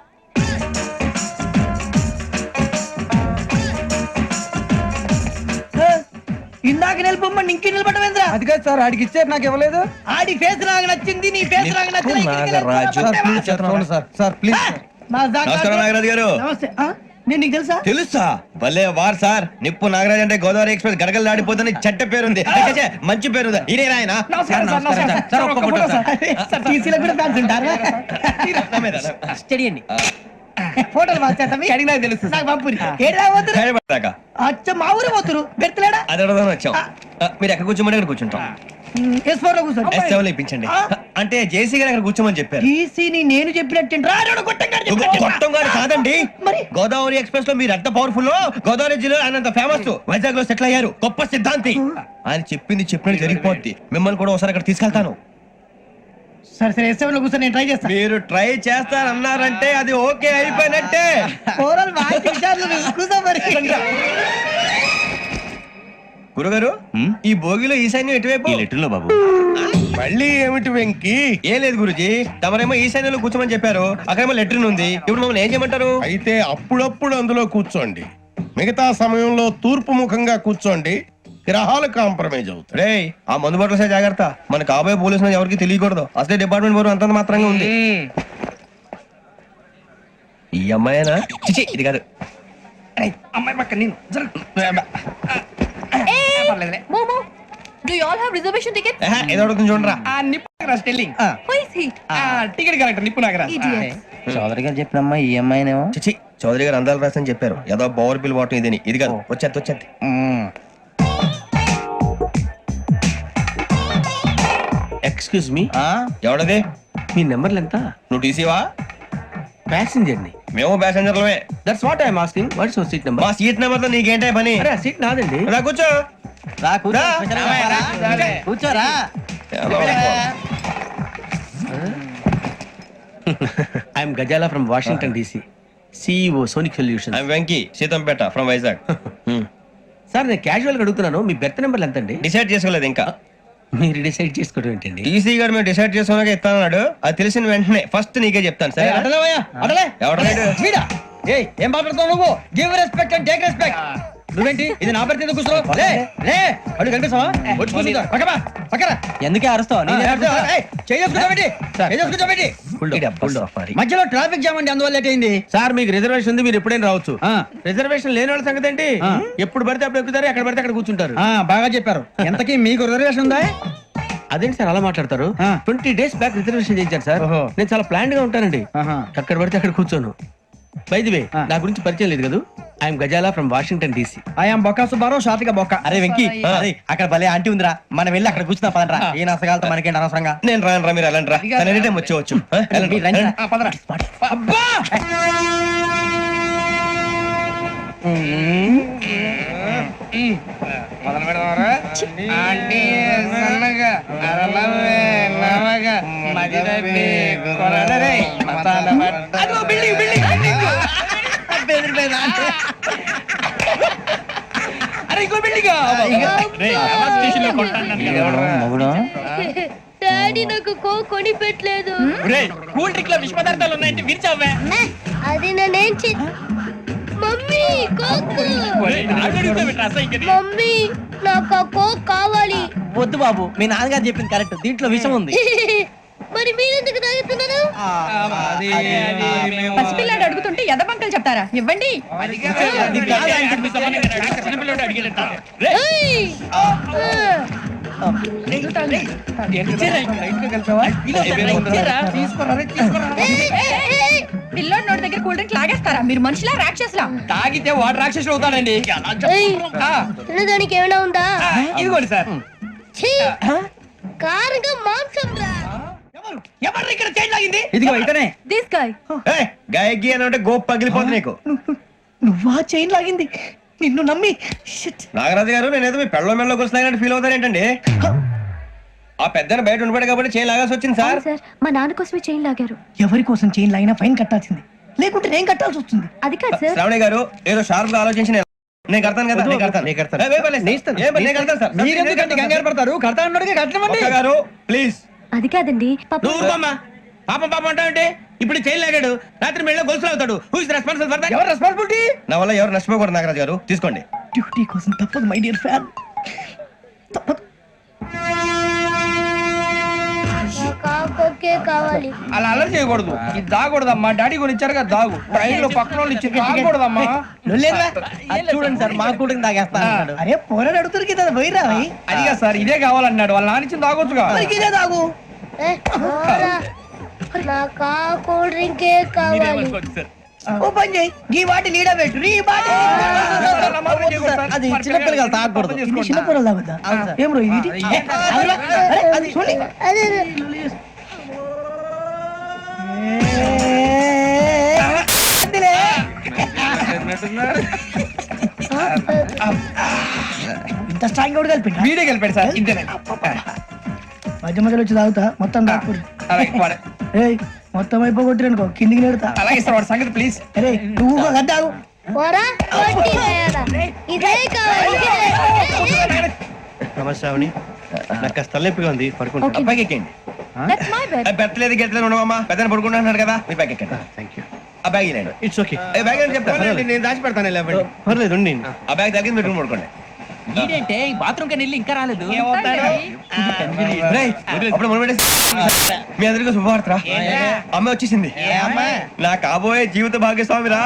ఇందాక నిలబొమ్మని ఇంకే నిలబడమేంద్రా? అది కాదు సార్ ఆడికి ఇచ్చారు నాకు ఇవ్వలేదు. ఆడి ఫేస్ నాకు నచ్చింది, నీ ఫేస్ నాకు నచ్చింది. సార్ ప్లీజ్ నమస్కారం నాగరాజు గారు నమస్తే. నేను నీకు తెలుసా? తెలుసా భలే వార్ సార్ నిప్పు నాగరాజ్ అంటే గోదావరి ఎక్స్ప్రెస్ గడగలు దాడిపోతుంది చెట్ట పేరుంది ఛే, మంచి పేరు ఇదే ఆయన నమస్కారం సార్, నమస్కారం సార్. ఒక్క ఫోటో సార్. సార్ టీసీలో కూడా ఫ్యాన్స్ ఉంటారా? స్టడీ అండి. ఫోటోలు మార్చేస్తాం అడిగినా తెలుసు నాకు పంపురి ఏడా పోతురు అచ్చ మా ఊరు పోతురు పెడతలేడా అది అడగదామని వచ్చాం మీరు ఎక్కడ కూర్చోమని అక్కడ కూర్చుంటాం S4 లో కూర్చోండి. S7 ఇప్పించండి అంటే జేసీ గారు అక్కడ కూర్చోమని చెప్పారు టీసీని నేను చెప్పినట్టు గొట్టం గారు కాదండి మరి? గోదావరి ఎక్స్ప్రెస్ లో మీరు ఎంత పవర్ఫుల్ గోదావరి జిల్లా ఆయన ఫేమస్ వైజాగ్ లో సెటిల్ అయ్యారు గొప్ప సిద్ధాంతి ఆయన చెప్పింది చెప్పినట్టు జరిగిపోద్ది మిమ్మల్ని కూడా ఒకసారి అక్కడ తీసుకెళ్తాను సరే సరే S7 లో కూర్చొని నేను ట్రై చేస్తాను. మీరు ట్రై చేస్తారన్నారంటే అది ఓకే అయిపోయినట్టే ఓవరాల్ కూర్చో మరి. గురుగారు ఈ భోగిలో ఈశాన్యం ఎటువైపు లెటర్లో బాబు మళ్ళీ ఏమిటి వెంకీ? ఏం లేదు గురుజీ తమరేమో ఈశాన్యంలో కూర్చోమని చెప్పారు అక్కడేమో లెట్రిన్ ఉంది ఇప్పుడు మమ్మల్ని ఏం చేయమంటారు అయితే అప్పుడప్పుడు అందులో కూర్చోండి, మిగతా సమయంలో తూర్పు ముఖంగా కూర్చోండి. గ్రహాలు కాంప్రమైజ్ అవుతాయి. రే ఆ మందు బట్టలసే జాగ్రత్త మన కాబోయే పోలీసులు ఎవరికి తెలియకూడదు అసలే డిపార్ట్మెంట్ బోరు అంతంత మాత్రంగా ఉంది ఈ అమ్మాయినా చిచి ఇది కాదు అమ్మాయి పక్క నేను momo Do you all have reservation tickets? ఏదో అడుగుతుంది చూడరా. నిప్పు Nagaraj telling Who is he? Ticket collector నిప్పు నాగరాజ్ Idiots. చౌదరి గారు చెప్పినమ్మా ఈ అమ్మాయినేమో. చిచి చౌదరి గారు అందాలు రాసని చెప్పారు. ఏదో బోర్ బిల్ వాటం ఇదని. ఇది కాదు, వచ్చేది. Excuse me, ఎవడది? మీ నెంబర్లు ఎంత? నువ్వు టీసీవా? ప్యాసింజర్ ని. మేము ప్యాసెంజర్లమే. That's what I'm asking. What's your seat number? మా సీట్ నెంబర్ తో నీకేంటే పని? అరే ఆ సీట్ నాదండి. రా కూర్చో. రా కూర్చో. రా. కూర్చోరా. I'm Gazala from Washington DC, CEO sonic solution. I'm Venky Seethampeta from Vizag. Sir నేను క్యాజువల్ గా అడుగుతున్నాను, మీ బెర్త్ నెంబర్లు ఎంత అండి? డిసైడ్ చేసుకోలేదు ఇంకా. మీరు డిసైడ్ చేసుకోవడం ఏంటండి? టీసీ గారు మేము డిసైడ్ చేసుకున్నాక ఇస్తానన్నాడు. అది తెలిసిన వెంటనే ఫస్ట్ నీకే చెప్తాను. సరే వీడా ఏం మాట్లాడుతావు నువ్వు? Give respect and take respect. నువ్వేంటి ఇది నా పరిస్థితి కూర్చో. లే లే అడుగు కనిపిస్తావా? వచ్చి కూర్చుంటా. పక్కరా ఎందుకే అరుస్తావు? మధ్యలో ట్రాఫిక్ జామ్ అండి, అందువల్ల లేట్ అయింది. సార్ మీకు రిజర్వేషన్ ఉంది, మీరు ఎప్పుడైనా రావచ్చు. రిజర్వేషన్ లేని వాళ్ళ సంగతి ఏంటి? ఎప్పుడు పడితే అప్పుడు ఎక్కుతారు, ఎక్కడ పడితే అక్కడ కూర్చుంటారు. బాగా చెప్పారు. ఎంతకీ మీకు రిజర్వేషన్ ఉందా? అదేంటి సార్ అలా మాట్లాడతారు? 20 days బ్యాక్ రిజర్వేషన్ చేయించారు సార్. నేను చాలా ప్లాన్డ్ గా ఉంటానండి. అక్కడ పడితే అక్కడ కూర్చోను. బై ది వే, నా గురించి పరిచయం లేదు కదా. I'm Gazala from Washington DC. I'm Bokka Subbarao, షాతిక బొక్క. అరే వెంకీ, అరే అక్కడ భలే ఆంటీ ఉందిరా, మనం వెళ్ళి అక్కడ కూర్చున్నా పదరా. ఏ నసగాలతో మనకేంటి అనవసరంగా. నేను రాను రా, మీరు వెళ్ళండి రా. తను ఎనీ టైం వచ్చేవచ్చు. అబ్బా డాడీ నాకు కొని పెట్టలేదు. కూల్ డ్రింక్ లో విష పదార్థాలు ఉన్నాయంటే విరిచావే. అది నేనేం మమ్మీ కోక్. మమ్మీ నాకు ఆ కోక్ కావాలి. వద్దు బాబు, మీ నాన్నగారు చెప్పింది కరెక్ట్, దీంట్లో విషయం ఉంది. మరి మీరెందుకు తాగుతున్నారు? పసిపిల్లాడు అడుగుతుంటే ఎదబంకలు చెప్తారా? ఇవ్వండి. పిల్లోడి నోటి దగ్గర కూల్ డ్రింక్ లాగేస్తారా? మీరు మనుషులా రాక్షసులా? తాగితే వాడు రాక్షసుడు అవుతాడండి. తినడానికి ఏమైనా ఉందా? ఇదిగోండి సార్. కారుగా మాంసం రా. ఎవరు ఇక్కడ చైన్ లాగింది? ఇదిగో ఇతనే. This guy. గాయకి అని అంటే గోప్ పగిలిపోతుంది నీకు. నువ్వా చైన్ లాగింది? నిన్ను నమ్మి. నాగరాజు గారు, నేనేదో మీ పెళ్ళ మెళ్ళలో గురిసినట్టు ఫీల్ అవుతారు ఏంటండి? ఆ పెద్దని బయట ఉండిపోయాడు కాబట్టి చైన్ లాగాల్సి వచ్చింది సార్. మా నాన్న కోసమే చైన్ లాగారు. ఎవరి కోసం చైన్ లాగినా ఫైన్ కట్టాల్సింది, లేకుంటే నేను కట్టాల్సి వస్తుంది. అది కాదు సార్. శ్రావణి గారు ఏదో షార్ప్ గా ఆలోచించి నేను కడతాను కదా. నేను కడతాను సార్. మీరెందుకంటే కంగారు పడతారు? కడతా అన్నాడుగా కట్టమండి. గారు ప్లీజ్. అది కాదండి. పాపం అంటావంటే ఇప్పుడు చైన్ లాగాడు, రాత్రి మెళ్ళ గొలుసులు అవుతాడు. Who is responsible for that? ఎవరు రెస్పాన్సిబిలిటీ? నా వల్ల ఎవరు నష్టపోకూడదు నాగరాజు గారు, తీసుకోండి. డ్యూటీ కోసం తప్పదు మై డియర్ ఫ్యాన్, తప్పదు. కావాలి. అలా అలర్ చేయకూడదు. ఇది దాగకూడదమ్మా. డాడీ కొని ఇచ్చారు కదా దాగు. ట్రైన్ లో పక్కన వాళ్ళు ఇచ్చి దాగకూడదమ్మా. చూడండి సార్, మా కూడా తాగేస్తా. అరే పోరాడు అడుగుతారు కదా, పోయిరా. అదిగా సార్, ఇదే కావాలన్నాడు. వాళ్ళ నానిచ్చింది తాగొచ్చుగా. ఇదే తాగు. నాకు కూల్ డ్రింకే కావాలి. ఓ పని చేయి, ఈ బాటి లీడ పెట్టు. ఈ బాటి అది చిన్నపిల్లలు తాగకూడదు. చిన్నపిల్లలు తాగుతా. ఏం రో ఇది? అది చూడండి. ఇంత స్ట్రాంగ్ కూడా కలిపి వీడే కలిపాడు సార్. ఇంతేనండి. మధ్య మధ్యలో వచ్చి తాగుతా, మొత్తం తాగకూడదు. ఏయ్ మొత్తం అయిపోగొట్టి అనుకో, కిందికి నేడుతా. అలాగే సార్, వాడి సంగతి ప్లీజ్. అరే నువ్వు తాగు. ఇదే కావాలి. నమస్తే శ్రావణి, నాకు కాస్త తలెప్పిగా ఉంది, పడుకుంటా. బ్యాగ్ ఎక్కండి. That's my bed. పెట్టలేదు గెట్టలేదు ఉండవమ్మా. పెద్దని పడుకుంటున్నాడు కదా, మీ బ్యాగ్ ఎక్కండి. Thank you. ఆ బ్యాగ్ ఇలాండి. It's okay. బ్యాగ్ అని చెప్తాను, నేను దాచి పెడతాను. పర్లేదు ఉండి. ఆ బ్యాగ్ తగ్గింది పెట్టుకుని పడుకోండి. ఏంటంటే బాత్రూమ్ కని వెళ్ళి ఇంకా రాలేదు. అప్పుడు మీ అందరికీ శుభవార్తరా. అమ్మ వచ్చేసింది. నా కాబోయే జీవిత భాగ్యస్వామిరా.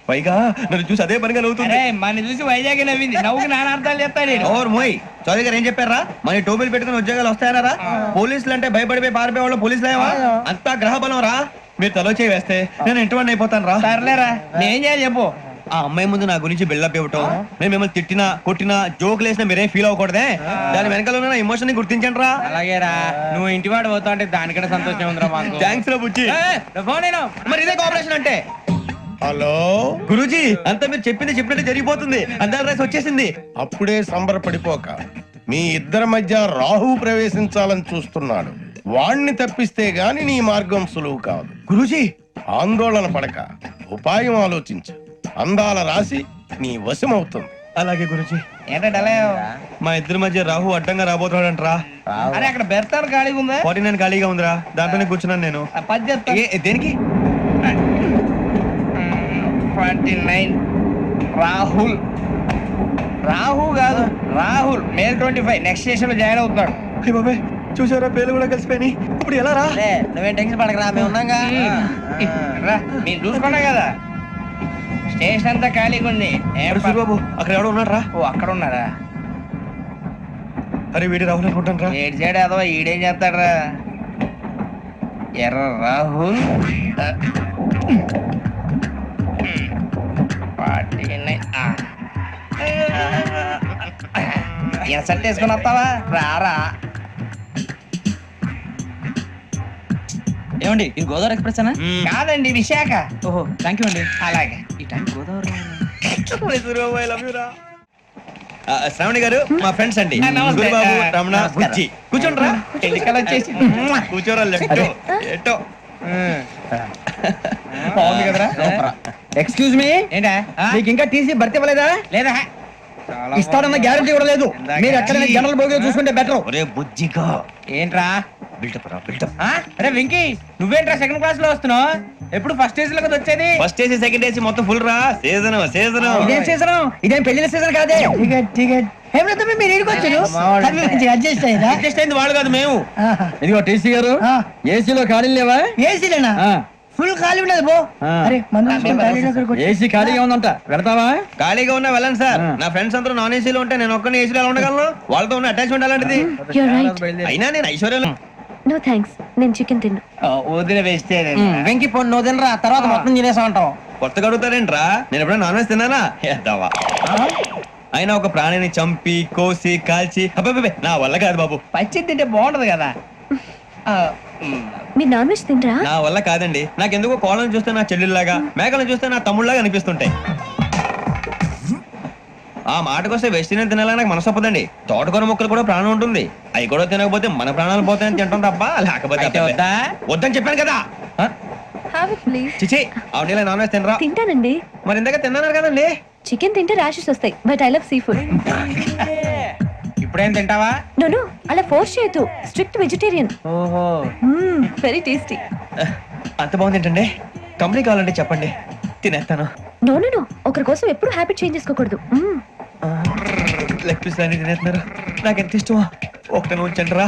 పైగా నన్ను చూసి అదే పనిగా నవ్వుతుంది. మన చూసి వైజాగ్ నవ్వింది, నవ్వుకి నాన్న అర్థాలు చెప్తాడు. ఓర్ మోయ్ చౌదరి గారు ఏం చెప్పారా? మన టోబీలు పెట్టుకుని ఉద్యోగాలు వస్తాయనరా? పోలీసులు అంటే భయపడిపోయి పారిపోయే వాళ్ళు పోలీసులేవా? అంతా గ్రహ బలం రా. మీరు తలో చేయి వేస్తే నేను ఇంటివాడిని అయిపోతాను రా. సర్లేరా, నేనేం చేయాలి చెప్పు. ఆ అమ్మాయి ముందు నా గురించి బిల్డప్ ఇవ్వటం, నేను మిమ్మల్ని తిట్టినా కొట్టినా జోకులు వేసినా మీరేం ఫీల్ అవ్వకూడదే. దాని వెనకాల ఉన్న ఎమోషన్ ని గుర్తించండి రా. అలాగేరా, నువ్వు ఇంటివాడు పోతా అంటే దానికంటే సంతోషం ఉందిరా మాకు. థ్యాంక్స్ రా బుజ్జి. మరి ఇదే కోఆపరేషన్ అంటే. హలో గురూజీ, అంతా మీరు చెప్పింది చెప్పినట్టు జరిగిపోతుంది. అందాల రైస్ వచ్చేసింది. అప్పుడే సంబరపడిపోక, మీ ఇద్దరి మధ్య రాహు ప్రవేశించాలని చూస్తున్నాడు. వాణ్ణి తప్పిస్తే గాని నీ మార్గం సులువు కాదు. గురూజీ, ఆందోళన పడక, ఉపాయం ఆలోచించు. అందాల రాశి నీ వశమవుతుంది. అలాగే గురూజీ. ఏంటంటే మా ఇద్దరి మధ్య రాహు అడ్డంగా రాబోతున్నాడంట్రా. అరే అక్కడ బెర్తాను ఖాళీగా ఉందా? 49 ఖాళీగా ఉందిరా, దాంట్లోనే కూర్చున్నాను నేను. పది చెప్తా. దేనికి? 29 రాహుల్. రాహు కాదు, రాహుల్. మే 25 నెక్స్ట్ స్టేషన్ లో జాయిన్ అవుతున్నాడు. అయ్య బాబాయ్, చూసారా పేర్లు కూడా కలిసిపోయి. ఇప్పుడు ఎలా రా? నువ్వేం టెన్షన్ పడకరా, మేము ఉన్నాగా. మీరు చూసుకున్నా కదా, స్టేషన్ అంతా ఖాళీగా ఉంది. బాబు అక్కడ ఎవడో ఉన్నాడు రా. ఓ అక్కడ ఉన్నారా? అరే వీడి రాహుల్ అనుకుంటాను రా. ఏడు చేయడం అదో ఈడేం చేస్తాడరా? ఎర్ర రాహుల్ 49. ఇన్సర్ట్ వేసుకుని వస్తావా? రారా. ఏమండి ఇది గోదావరి ఎక్స్ప్రెస్ అనా? కాదండి, విశాఖ. ఓహో థ్యాంక్ యూ అండి. అలాగే. ఈ టైం గోదావరి శ్రావణి గారు మా ఫ్రెండ్స్ అండి. నమస్తే. గురుబాబు, రమణ, బుజ్జి. కూర్చోండి రా. ఎన్నికలు వచ్చేసి కూర్చోరా. ఎట్టో బాగుంది కదరా? ఎక్స్క్యూజ్ మీ, ఏంటా? మీకు ఇంకా టీసీ భర్తీ ఇవ్వలేదా? లేదా? ఇస్తాడన్న గ్యారంటీ కూడా లేదు. మీరు ఎక్కడైనా జనరల్ బోగిలో చూసుకుంటే బెటర్. ఒరే బుజ్జిగా, ఏంట్రా? బిల్డప్ రా బిల్డప్. అరే వెంకీ, నువ్వేంట్రా సెకండ్ క్లాస్ లో వస్తున్నావు? ఎప్పుడు ఫస్ట్ ఏసీ లో కదా వచ్చేది? ఫస్ట్ ఏసీ సెకండ్ ఏసీ మొత్తం ఫుల్ రా. Season season. ఇదేం సీజన్? ఇదేం పెళ్లిన సీజన్ కాదే. అడ్జస్ట్ అయింది వాళ్ళు కాదు, మేము. ఇదిగో టీసీ గారు, ఏసీలో ఖాళీలు లేవా? ఏసీలేనా? ఫుల్ ఖాళీ ఉండదు బో. అరే ఏసీ ఖాళీగా ఉందంట, పెడతావా? ఖాళీగా ఉన్నా వెళ్ళండి సార్. నా ఫ్రెండ్స్ అందరూ నాన్ ఏసీలో ఉంటే నేను ఒక్కనే ఏసీలో ఎలా ఉండగలను? వాళ్ళతో ఉన్న అటాచ్మెంట్ అలాంటిది. అయినా నేను ఐశ్వర్యం. నో థ్యాంక్స్, నేను చికెన్ తిన్నా. వదిలే వేస్తే వెంకి పొన్ను నువ్వు తినరా, తర్వాత మొత్తం తినేసా ఉంటాం. కొత్తగా అడుగుతారేంట్రా? నేను ఎప్పుడైనా నాన్ వెజ్ తిన్నానా? ఎద్దావా. అయినా ఒక ప్రాణిని చంపి కోసి కాల్చి అబ్బే నా వల్ల కాదు బాబు. పచ్చి తింటే బాగుంటది కదా. మీరు నాన్ వెజ్ తినరా? నా వల్ల కాదండి. నాకెందుకో కోళ్ళను చూస్తే నా చెల్లెల్లాగా, మేకలను చూస్తే నా తమ్ముళ్ళలాగా అనిపిస్తుంటాయి. ఆ మాటకొస్తే వెస్టిరియన్ తినాలని నాకు మనసు ఒప్పదండి. తోటకూర మొక్కలు కూడా ప్రాణం ఉంటుంది. అవి కూడా తినకపోతే మన ప్రాణాలు పోతాయని తింటాం తప్ప లేకపోతే వద్దని చెప్పాను కదా. చిచి అవునీ నాన్ వెజ్ తినరా? తింటానండి. మరి ఇందాక తిన్నాను కదండి. చికెన్ తింటే ర్యాషెస్ వస్తాయి, but I love sea food. ఇప్పుడేం తింటావా? నో అలా ఫోర్స్ చేయొద్దు. Strict vegetarian. ఓహో, వెరీ టేస్టీ. అంత బాగుంది ఏంటండి? కంపెనీ కావాలంటే చెప్పండి, తినేస్తాను. నో నో నో, ఒకరి కోసం ఎప్పుడు హ్యాబిట్ చేంజ్ చేసుకోకూడదు. లెగ్ పీస్ అన్ని తినేస్తున్నారు. నాకు ఎంత ఇష్టమో ఒకటే ఉంచండి రా.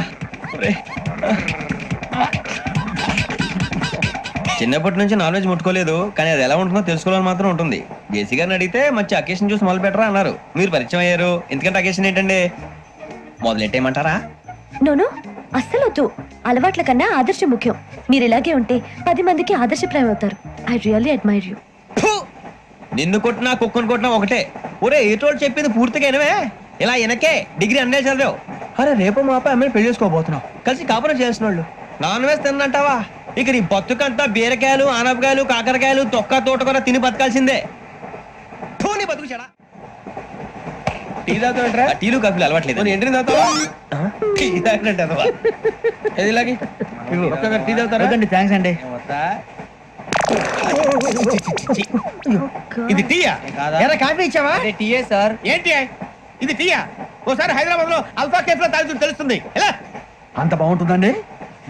చిన్నప్పటి నుంచి నాన్ వెజ్ ముట్టుకోలేదు, కానీ అది ఎలా ఉంటుందో తెలుసుకోవాలని మాత్రం ఉంటుంది. జేసీ గారిని అడిగితే మంచి అకేషన్ చూసి మొదలు పెట్టరా అన్నారు. మీరు పరిచయం అయ్యారు, ఎందుకంటే అకేషన్ ఏంటండి? మొదలెట్టేయమంటారా? నోను అస్సలు వద్దు. అలవాట్ల కన్నా ఆదర్శం ముఖ్యం. మీరు ఇలాగే ఉంటే 10 మందికి ఆదర్శప్రాయం అవుతారు. I really admire you. నిన్ను కొట్టినా కుక్కను కొట్టినా ఒకటే. ఒరే ఏటోళ్ళు చెప్పింది పూర్తిగా వినవే. ఇలా వెనకే డిగ్రీ అన్నే చదివావు. అరే రేపు మా అబ్బాయి అమ్మాయిని పెళ్లి చేసుకోబోతున్నావు, కలిసి కాపురం చేసిన వాళ్ళు. నాన్ వెజ్ తిన్నంటావా? ఇక నీ బతుకంతా బీరకాయలు, ఆనపకాయలు, కాకరకాయలు, తొక్క తోట కూడా తిని బతకాల్సిందే. నీ బతుకు చెడా. టీ తాగుతాంట్రా? టీలు కాఫీలు అలవాట్లేదు. ఏంటి తాగుతావా? టీ తాగినట్టు అదవా. ఏది ఇలాగే ఒక్కొక్క టీ తాగుతారా? థ్యాంక్స్ అండి. ఇది టీయా? కాఫీ ఇచ్చావా? టీయే సార్. ఏంటి ఇది టీయా? ఓసారి హైదరాబాద్ లో అల్ఫా కేఫ్ లో తాగుతూ తెలుస్తుంది. ఎలా అంత బాగుంటుందండి?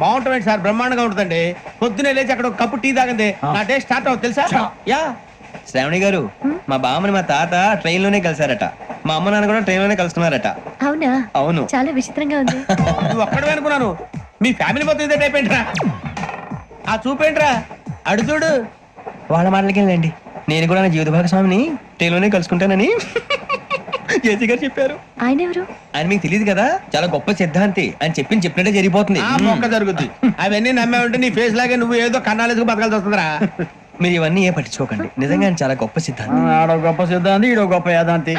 బాగుంటుంది సార్, బ్రహ్మాండంగా ఉంటుందండి. పొద్దునే లేచి అక్కడ ఒక కప్పు టీ తాగింది నా డే స్టార్ట్ అవుతుంది తెలుసా? యా శ్రావణి గారు, మా బామ్మని మా తాత ట్రైన్ లోనే కలిసారట. మా అమ్మ నాన్న కూడా ట్రైన్ లోనే కలుసుకున్నారట. అవునా? అవును. చాలా విచిత్రంగా ఉంది. నువ్వు ఒక్కడే అనుకున్నాను, మీ ఫ్యామిలీ మొత్తం ఇదే టైప్ ఏంట్రా? ఆ చూపేంట్రా? అడు చూడు. వాళ్ళ మాటలకి వెళ్ళండి. నేను కూడా నా జీవిత భాగస్వామిని ట్రైన్లోనే కలుసుకుంటానని జేసీ గారు చెప్పారు. ఆయన ఎవరు? ఆయన మీకు తెలియదు కదా, చాలా గొప్ప సిద్ధాంతి అని చెప్పినట్టే జరిగిపోతుంది. మొక్క జరుగుద్ది. అవన్నీ నమ్మే ఉంటే నీ ఫేస్ లాగే నువ్వు ఏదో కన్నాలేసుకు బతకాల్సి వస్తుందిరా. మీరు ఇవన్నీ ఏ పట్టించుకోకండి, నిజంగా ఆయన చాలా గొప్ప సిద్ధాంతి. ఆడో గొప్ప సిద్ధాంతి, ఈడో గొప్ప యాదాంతి.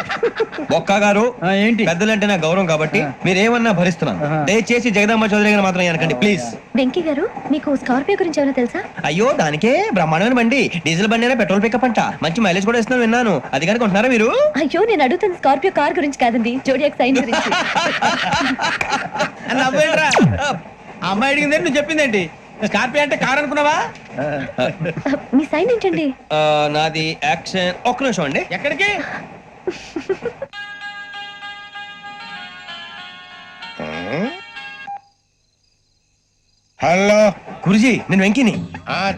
ఒక్క గారు ఏంటి? పెద్దలంటే నా గౌరవం కాబట్టి మీరేమన్నా భరిస్తున్నాను. దయచేసి జగదాంబ చౌదరి గారు మాత్రం అనకండి ప్లీజ్. వెంకీ గారు, మీకు స్కార్పియో గురించి ఏమైనా తెలుసా? అయ్యో దానికే బ్రహ్మాండమైన బండి, డీజిల్ బండి అయినా పెట్రోల్ పికప్ అంట, మంచి మైలేజ్ కూడా ఇస్తున్నాను విన్నాను. అది కనుక ఉంటున్నారా మీరు? అయ్యో, నేను అడుగుతుంది స్కార్పియో కార్ గురించి కాదండి, జోడియాక్ సైన్ గురించి. నవ్వేంట్రా? అమ్మాయి అడిగిందేంటి, నువ్వు చెప్పిందేంటి? స్కార్పియో అంటే కార్ అనుకున్నావా? మీ సైన్ ఏంటండి? నాది యాక్షన్. ఒక్క నిమిషం అండి. ఎక్కడికి? హలో గురుజీ, నేను వెంకిని.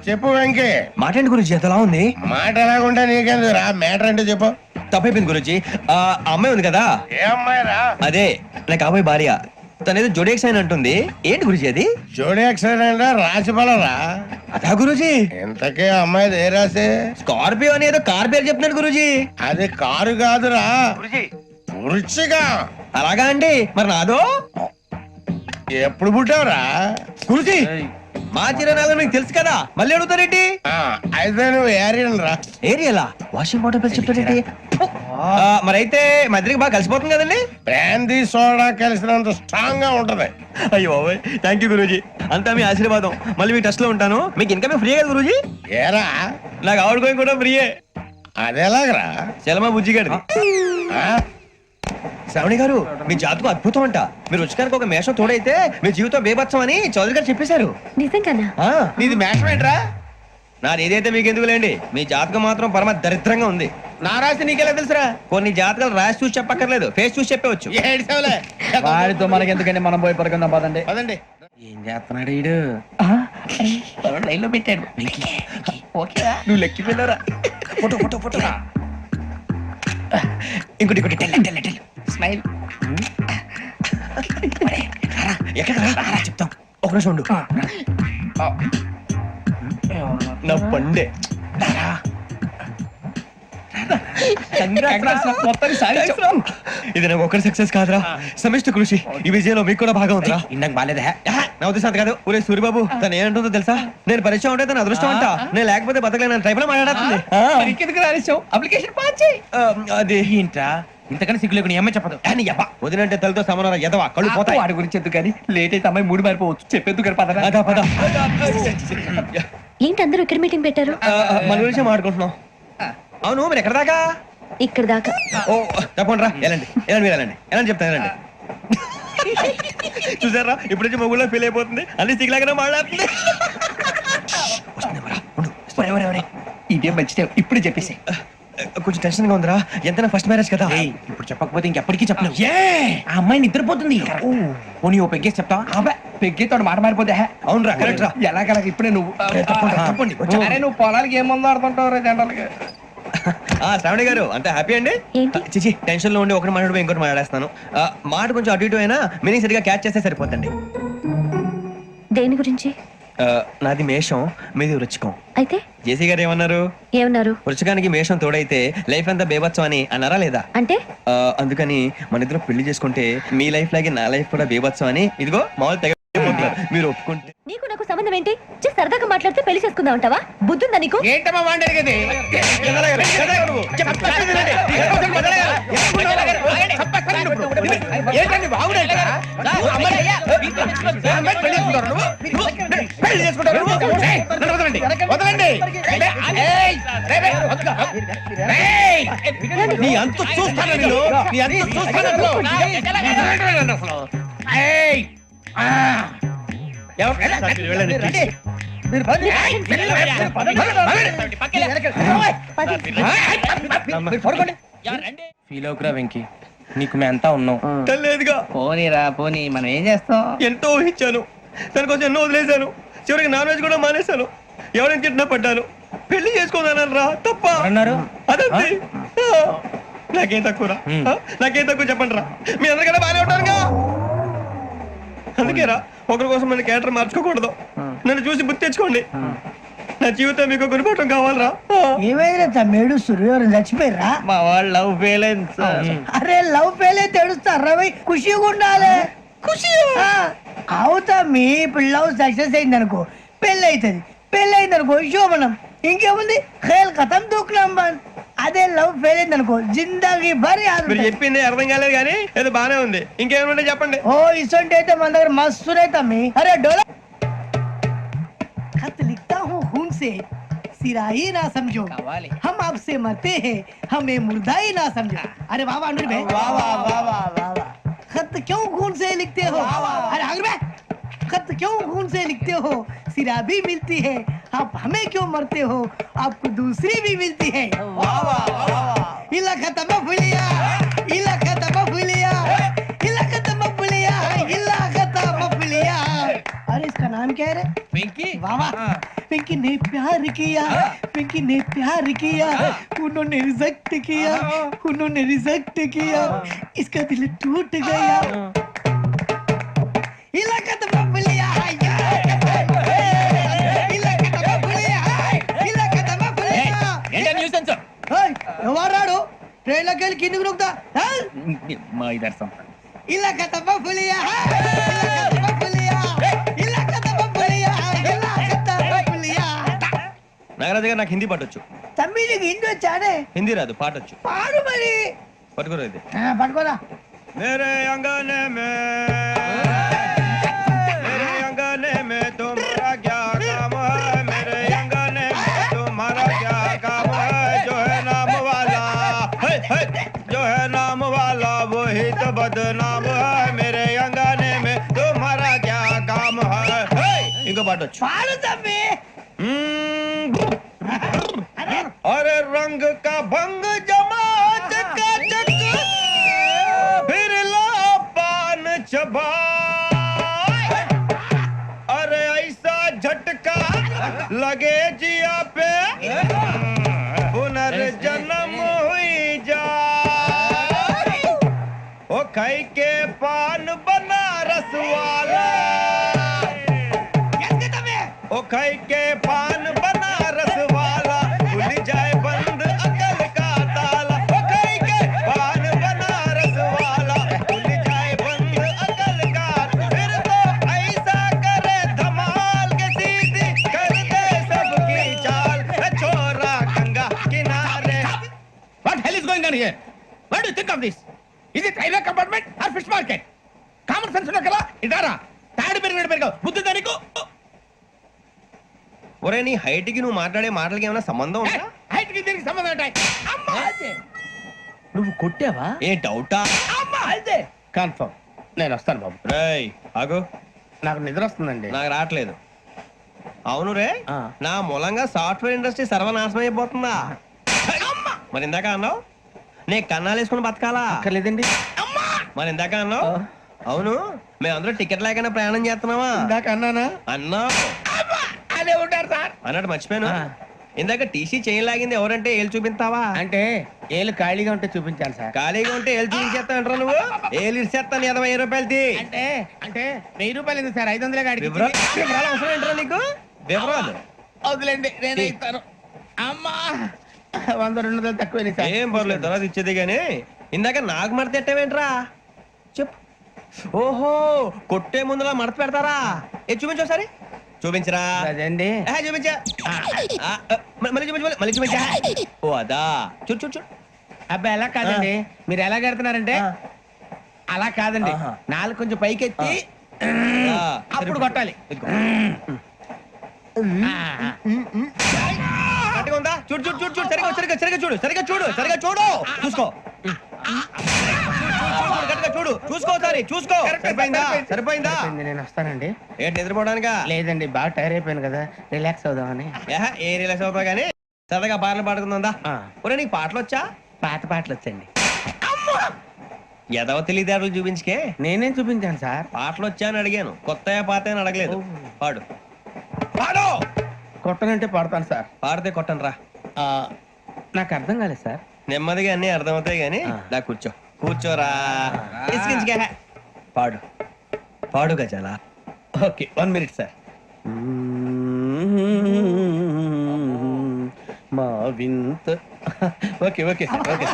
చెప్పు వెంకీ. మాట్లాడండి గురుజీ, ఎంతలా ఉంది? మాట ఎలాగుంటా నీకెందుకు రా, మ్యాటర్ అంటే చెప్పు. తప్పైపోయింది గురుజీ. ఆ అమ్మాయి ఉంది కదా, ఏ అమ్మాయి రా? అదే నా కాబోయే భార్య. తనేదో జోడేక్స్ అని అంటుంది. ఏంటి గురుజీ అది? జోడి యాక్సిడెంట్ రాసి రా. అదా గురుజీ? ఇంతకే అమ్మాయి ఏ రాసి? స్కార్పియో అని ఏదో కార్ పేరు చెప్తున్నాడు గురుజీ. అది కారు కాదురా, వృచ్చిగా. అలాగా అండి, మరి నాదో? ఎప్పుడు పుట్టావురా? గురుజీ మా చిరునాలు మీకు తెలుసు కదా, మళ్ళీ అడుగుతారేంటి? అయితే నువ్వు ఏరియన్ రా. ఏరియలా? వాషింగ్ వాటర్ పేరు చెప్తారేంటి? మరైతే మధ్యకి బాగా కలిసిపోతుంది కదండి. బ్రాందీ సోడా కలిసినంత స్ట్రాంగ్ గా ఉంటది. అయ్యో థ్యాంక్ యూ గురూజీ, అంతా మీ ఆశీర్వాదం. మళ్ళీ మీ టెస్ట్ లో ఉంటాను. మీకు ఇంకా ఫ్రీ కదా గురూజీ? ఏరా, నాకు ఆవిడ గోయింగ్ కూడా ఫ్రీయే. అదేలాగరా? చలమా బుజ్జి గారిది. శ్రావణి గారు, మీ జాతకం అద్భుతం అంట. మీరు రుచికారికి ఒక మేషం తోడైతే మీ జీవితం బేబత్సం అని చౌదరి గారు చెప్పేశారు. నిజంగానా? నీది మేషం ఏంట్రా? నాది ఏదైతే మీకు ఎందుకు లేండి, మీ జాతకం మాత్రం పరమ దరిద్రంగా ఉంది. నా రాసి నీకెలా తెలుసురా? కొన్ని జాతకాలు రాసి చూసి చెప్పక్కర్లేదు, ఫేస్ చూసి చెప్పవచ్చు. ఏడ్చావులే. వాడితో మనకి ఎందుకండి, మనం పోయి పడుకుందాం పదండి. పదండి. ఏం చేస్తున్నాడు వీడు? లైన్ లో పెట్టాడు. నువ్వు లెక్కి వెళ్ళరా. Photo photo photo. ఇంకోటి ఇంకోటి టెల్ టెల్ టెల్. స్మైల్. ఎక్కడ చెప్తాం, ఒక నిమిషం ఉండు. నా పండే ఇది నాకు ఒకరి సక్సెస్ కాదురా, సమిష్టి కృషి. ఈ విజయంలో మీకు కూడా భాగం ఉందిరా. ఇందాక బాలేదా? నా ఉద్దేశం కాదు. ఊరే సూర్యబాబు, తను ఏమంటుందో తెలుసా? నేను పరిచయం ఉంటే తన అదృష్టం అంట, నేను లేకపోతే బతకలేను టైప్ లో మాట్లాడుతుంది. అప్లికేషన్ పాస్ చేయి. అది ఏంట్రా ఇంతకన్నా సిగ్గు లేకుండా ఏమై చెప్పదు. వదినంటే తలతో సమానం ఎదవా, కళ్ళు పోతాయి. వాడి గురించి ఎందుకు కానీ, లేట్ అయితే అమ్మాయి మూడు మారిపోవచ్చు. చెప్పేందుకు కానీ పదరా. అదా పద. ఏంటి అందరూ ఇక్కడ మీటింగ్ పెట్టారు? మన గురించి మాట్లాడుకుంటున్నాం. అవును, మీరు ఎక్కడ దాకా? ఇక్కడ దాకా. ఓ తప్పకుండా రా, వెళ్ళండి వెళ్ళండి, మీరు వెళ్ళండి వెళ్ళండి, చెప్తాను వెళ్ళండి. చూసారా, ఇప్పుడు నుంచి మొగుల్లో ఫీల్ అయిపోతుంది, అన్ని సిగ్లాగానే మాట్లాడుతుంది. ఇదే మంచిదే, ఇప్పుడు చెప్పేసి. కొంచెం టెన్షన్ గా ఉందిరా, ఎంతైనా ఫస్ట్ మ్యారేజ్ కదా. ఇప్పుడు చెప్పకపోతే ఇంకెప్పటికీ చెప్పలేవు. ఆ అమ్మాయి నిద్రపోతుంది. పోనీ ఓ పెగ్గేసి చెప్తావా? అబ్బా పెగ్గితో మాట మారిపోతే. అవునరా, కరెక్ట్ రా. ఎలాగలా ఇప్పుడే నువ్వు తప్పండి. అరే నువ్వు పొలాలకి ఏం మందు ఆడుతుంటావు రే జనరల్గా. శ్రావణి గారు, అంతా హ్యాపీ అండి? ఏంటి? చిచి, టెన్షన్ లో ఉండి ఒకటి మాట్లాడిపోయి ఇంకోటి మాట్లాడేస్తాను. మాట కొంచెం అటు ఇటు అయినా మీనింగ్ సరిగా క్యాచ్ చేస్తే సరిపోతండి. దేని గురించి? నాది మేషం, మీది వృచ్చికం. అయితే జేసీ గారు ఏమన్నారు? ఏమన్నారు? వృచ్చికానికి మేషం తోడైతే లైఫ్ అంతా బేబత్సం అని అన్నారా లేదా? అంటే అందుకని మన ఇద్దరు పెళ్లి చేసుకుంటే మీ లైఫ్ లాగే నా లైఫ్ కూడా బేబత్సం అని, ఇదిగో మామూలు తెగ మీరు ఒప్పుకుంటే. నీకు నాకు సంబంధం ఏంటి? సరదాగా మాట్లాడితే పెళ్లి చేసుకుందాం అంటావా? బుద్ధుందా నీకు? ఏంటమ్మా వాడేది? నీ అంత చూస్తాను నేను, నీ అంత చూస్తాను. ఫీల్ అవుకురా వెంకీ, నీకు మేమంతా ఉన్నాం. లేదుగా. పోనీరా పోనీ, మనం ఏం చేస్తాం? ఎంతో ఊహించాను, తన కోసం ఎన్నో వదిలేశాను, చివరికి నాన్ వెజ్ కూడా మానేశాను. ఎవరైనా తిట్టినా పడ్డాను, పెళ్లి చేసుకోదానని రా తప్ప అన్నారు. అదంతే. నాకేం తక్కువ రా, నాకేం తక్కువ చెప్పండి రా. మీ అందరికన్నా బాగానే ఉంటారుగా. అందుకే రా, ఒకరి కోసం మన క్యారెక్టర్ మార్చుకోకూడదు. నన్ను చూసి గుర్తు తెచ్చుకోండి. నా జీవితం మీకు గురిపటం కావాలరా. ఏమైనా తమ్మేడు సూర్యవరం చచ్చిపోయిరా? మా వాళ్ళు లవ్ ఫెయిల్ అయింది సార్. అరే లవ్ ఫెయిల్ అయితే ఏడుస్తారా? ఖుషిగా ఉండాలి. ఖుషి అవుతా మీ ఇప్పుడు లవ్ సక్సెస్ అయింది అనుకో పెళ్ళి అవుతుంది. పెళ్ళి అయింది అనుకో శోభనం. ఇంకేముంది ఖేల్ కథం దూకునాం బంద్. అదే లవ్ ఫెయిల్ అయింది అనుకో జిందాగీ భారీ. మీరు చెప్పింది అర్థం కాలేదు కానీ ఏదో బానే ఉంది. ఇంకేమైనా చెప్పండి. ఓ ఇసొంటి అయితే మన దగ్గర మస్తు తమ్మి. అరే డోలా खत लिखता हूँ खून से सिरा ही ना समझो हम आपसे मरते हैं हमें मुर्दा ही ना समझो. अरे वाह वाह अनुर भाई वाह वाह वाह वाह वाह वाह. खत क्यों खून से लिखते हो? अरे अनुर भाई खत क्यों खून से लिखते हो? सिरा भी मिलती है आप हमें क्यों मरते हो? आपको दूसरी भी मिलती है. वाह वाह वाह. इला खत्म फुलिया इला खत्म फुलिया इला खत्म फुलिया इला खत्म फुलिया. अरे इसका नाम क्या है रे? पिंकी. वाह वाह. पिंकी ने प्यार किया. पिंकी ने प्यार किया. उन्होंने रिजेक्ट किया. उन्होंने रिजेक्ट किया. इसका दिल टूट गया. इलाका तो बबलिया है. इलाका तो बबलिया है. इलाका तो बबलिया. ఏంటా న్యూసెన్స్? ओए ఎవరాడు ట్రైన్ లోకి వెళ్ళి కిందికి నొక్కుతా. మా ఇదర్శం. इलाका तो बबलिया है. इलाका तो बबलिया. इलाका तो बबलिया. इलाका तो बबलिया. నాగరాజు గారు నాకు హిందీ పాటొచ్చు. తమ్మి నీకు హిందీ వచ్చానే? హిందీ రాదు, పాటొచ్చు. పాడు మరి. పట్టుకోరు ఇది. పట్టుకోరా. मेरे अंगने में तुम्हारा क्या काम है? मेरे अंगने में तुम्हारा क्या काम है? जो है नाम वाला जो है नाम वाला वही तो बदनाम है. मेरे अंगने में तुम्हारा क्या काम है? इनको पाटो. పాడు తమ్మి. अरे रंग का भंग जमा चकाचक फिर ला पान चबा. अरे ऐसा झटका लगे जिया पे पुनर्जन्म हुई जा. ओ खाई के पान बनारस वाला. ओ खाई के पान बनारस वाला खुल जाए बंद अकल का ताला. ओ खाई के पान बनारस वाला खुल जाए बंद अकल का. फिर तो ऐसा करे धमाल के सीधी कर दे सबकी चाल. छोरा गंगा किनारे. What hell is going on here? What do you think of this? Is it railway compartment or fish market? Common sense ఉన్నా కదా ఇదారా తాడు పెరిగాడు బుద్ధి దానికి. ఒరే నీ హైట్ కి నువ్వు మాట్లాడే మాటలకి ఏమైనా సంబంధం ఉందా? హైట్ కి దీనికి సంబంధం ఉంటాయి. అమ్మా అదే నువ్వు కొట్టావా? ఏ డౌటా? అమ్మా అదే కన్ఫర్మ్. నేను వస్తాను బాబు. రేయ్ ఆగు. నాకు నిద్ర వస్తుందండి. నాకు రావట్లేదు. అవును రే, నా మూలంగా సాఫ్ట్వేర్ ఇండస్ట్రీ సర్వనాశనం అయిపోతుందా? మరి ఇందాక అన్నావు నే కన్నాలు వేసుకుని బతకాలా? లేదండి. మరి ఇందాక అన్నావు అవును మేమందరూ టికెట్ లేకుండా ప్రయాణం చేస్తున్నావా? ఇందాక అన్నానా? అన్నావు. అదే ఉంటారు సార్ అన్నట్టు మర్చిపోయాను. ఇందాక టీసీ చేయి లాగింది ఎవరంటే ఏళ్ళు చూపిస్తావా? అంటే ఏళ్ళు ఖాళీగా ఉంటే చూపించాలి సార్. ఖాళీగా ఉంటే ఏళ్ళు చూపించేస్తానంటారా నువ్వు? ఏళ్ళు ఇచ్చేస్తాను 20 రూపాయలది. అంటే అంటే 1000 రూపాయలు ఎందుకు సార్? 500 గాడికి వివరాలు అవసరం ఏంటరా నీకు? వివరాలు వదిలేండి నేనే ఇస్తాను. అమ్మా 100-200 తక్కువ సార్. ఏం పర్లేదు తర్వాత ఇచ్చేది గానీ ఇందాక నాకు మడత ఎట్టవేంట్రా చెప్పు. ఓహో కొట్టే ముందులా మడత పెడతారా? ఏ చూపించు ఒకసారి. చూపించరా? అదండి చూపించా. మళ్ళీ చూపించు మళ్ళీ చూపించా. ఓ అదా చూడు చూడు చూడు. అబ్బాయి ఎలా కాదండి, మీరు ఎలా కడుతున్నారంటే అలా కాదండి. నాలుగు కొంచెం పైకెత్తి అప్పుడు కొట్టాలి. కరెక్ట్గా ఉందా? చూడు చూడు చూడు చూడు సరిగా సరిగా సరిగా చూడు సరిగా చూడు సరిగా చూడు చూసుకో. చూడు చూసుకో సరే చూసుకో. సరిపోయిందా? సరిపోయిందా? నేను వస్తానండి. ఏంటి నిద్రపోవడానికా? లేదండి బాగా టైర్ అయిపోయాను కదా రిలాక్స్ అవుదామని. ఏ రిలాక్స్ అవుతావు కానీ సరదాగా పాటలు పాడుకుందా? ఒరే నీకు పాటలు వచ్చా? పాత పాటలు వచ్చండి. ఎదవ తెలివితేటలు చూపించుకే. నేనేం చూపించాను సార్? పాటలు వచ్చా అని అడిగాను, కొత్త పాత అని అడగలేదు. పాడు పాడు. కొట్టనంటే పడతాను సార్. పాడితే కొట్టను రా. నాకు అర్థం కాలేదు సార్. నెమ్మదిగా అన్ని అర్థమవుతాయి గానీ నా కూర్చో కూర్చోరా. పాడు పాడు గజాల. Okay 1 minute sir. మా వింత ఓకే ఓకే ఓకే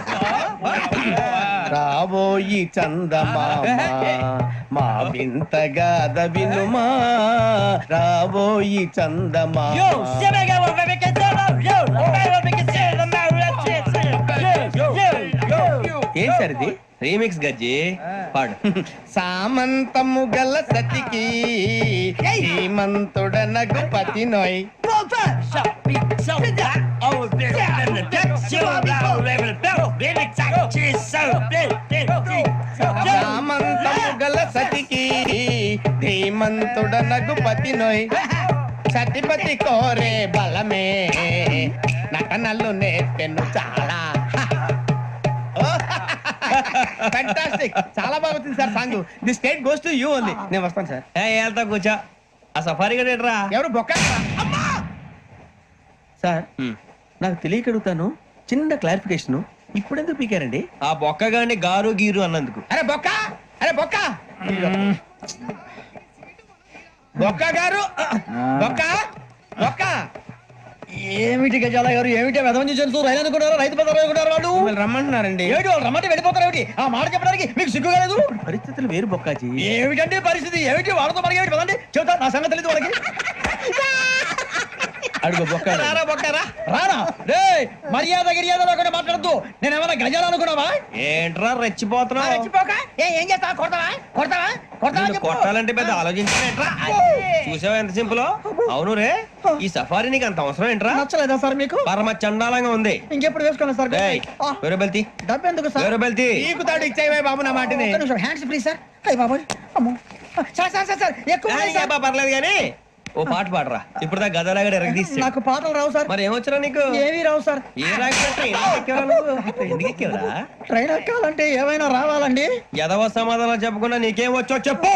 రాబోయి చందమామ మా వింత గాథ వినుమా రాబోయి చందమామ ఏం సార్ ఇది రీమిక్స్ గజ్జి పాడు. సామంతము గల సతికి హేమంతుడనగు పతి నోయ్ సామంతము గల సతికి ధీమంతుడనగు పతి నోయ్ సతిపతి కోరే బలమే నటనలు నేర్పెను చాలా ఫ్యాంటాస్టిక్ చాలా బాగా వచ్చింది sir song the state goes to you only నేను వస్తాను సార్ వెళ్తా కూర్చో. ఆ సఫారీ గడేట్రా ఎవరు బొక్క సార్ నాకు తెలియక అడుగుతాను చిన్న క్లారిఫికేషన్ ఇప్పుడు ఎందుకు పీకారండి ఆ బొక్కగాని గారు గీరు అన్నందుకు. అరే బొక్క అరే బొక్క బొక్క గారు బొక్క బొక్క ఏమిటి గజాల గారు ఏమిటి వెదవం చేసి రైలు అనుకున్నారు రైతు పెద్ద అనుకున్నారు వాళ్ళు మిమ్మల్ని రమ్మంటున్నారండి ఏమిటి వాళ్ళు రమ్మంటే వెళ్ళిపోతారు ఏమిటి ఆ మాట చెప్పడానికి మీకు సిగ్గు కాలేదు పరిస్థితులు వేరు బొక్కాజీ ఏమిటంటే పరిస్థితి ఏమిటి వాళ్ళతో మనకి ఏమిటి కదండి చెబుతా నా సంగతి తెలియదు వాళ్ళకి అడుగు బొక్క రారా బొక్క రా రానా రే మర్యాద గిర్యాద లేకుండా మాట్లాడద్దు నేను ఏమైనా గజాలు అనుకున్నావా ఏంట్రా రెచ్చిపోతున్నావు? రెచ్చిపోక ఏం చేస్తావా కొడతావా కొడతావా కొడతావా నిన్ను చెప్పు. కొట్టాలంటే పెద్ద ఆలోచించా. చూసావా ఎంత సింపుల్. అవును రే ఈ సఫారీ నీకు అంత అవసరం ఏంట్రా? నచ్చలేదా సార్ మీకు పరమ చండాలంగా ఉంది. ఇంకెప్పుడు వేసుకోండి సార్ ఏయ్, వేరే బెల్తి డబ్బు ఎందుకు సార్ వేరే బెల్తి. నీకు తాడు ఇచ్చేవే బాబు నా మాటని హ్యాండ్స్ ఫ్రీ సార్ అయ్యి బాబు అమ్మో సార్ సార్ సార్ సార్ ఎక్కువ ఉన్నాయి సార్. పర్లేదు కానీ ఓ పాట పాడరా. ఇప్పుడు దా గదలాగడ ఎరగదీసి. నాకు పాటలు రావు సార్ మరి ఏమొచ్చరా నీకు? ఏవి రావు సార్ ఏ రాకపోతే ఎందుకు ఎక్కేవరా? ట్రైన్ ఎక్కాలంటే ఏమైనా రావాలండి ఎదవ సమాధానం చెప్పకుండా నీకేం వచ్చో చెప్పు.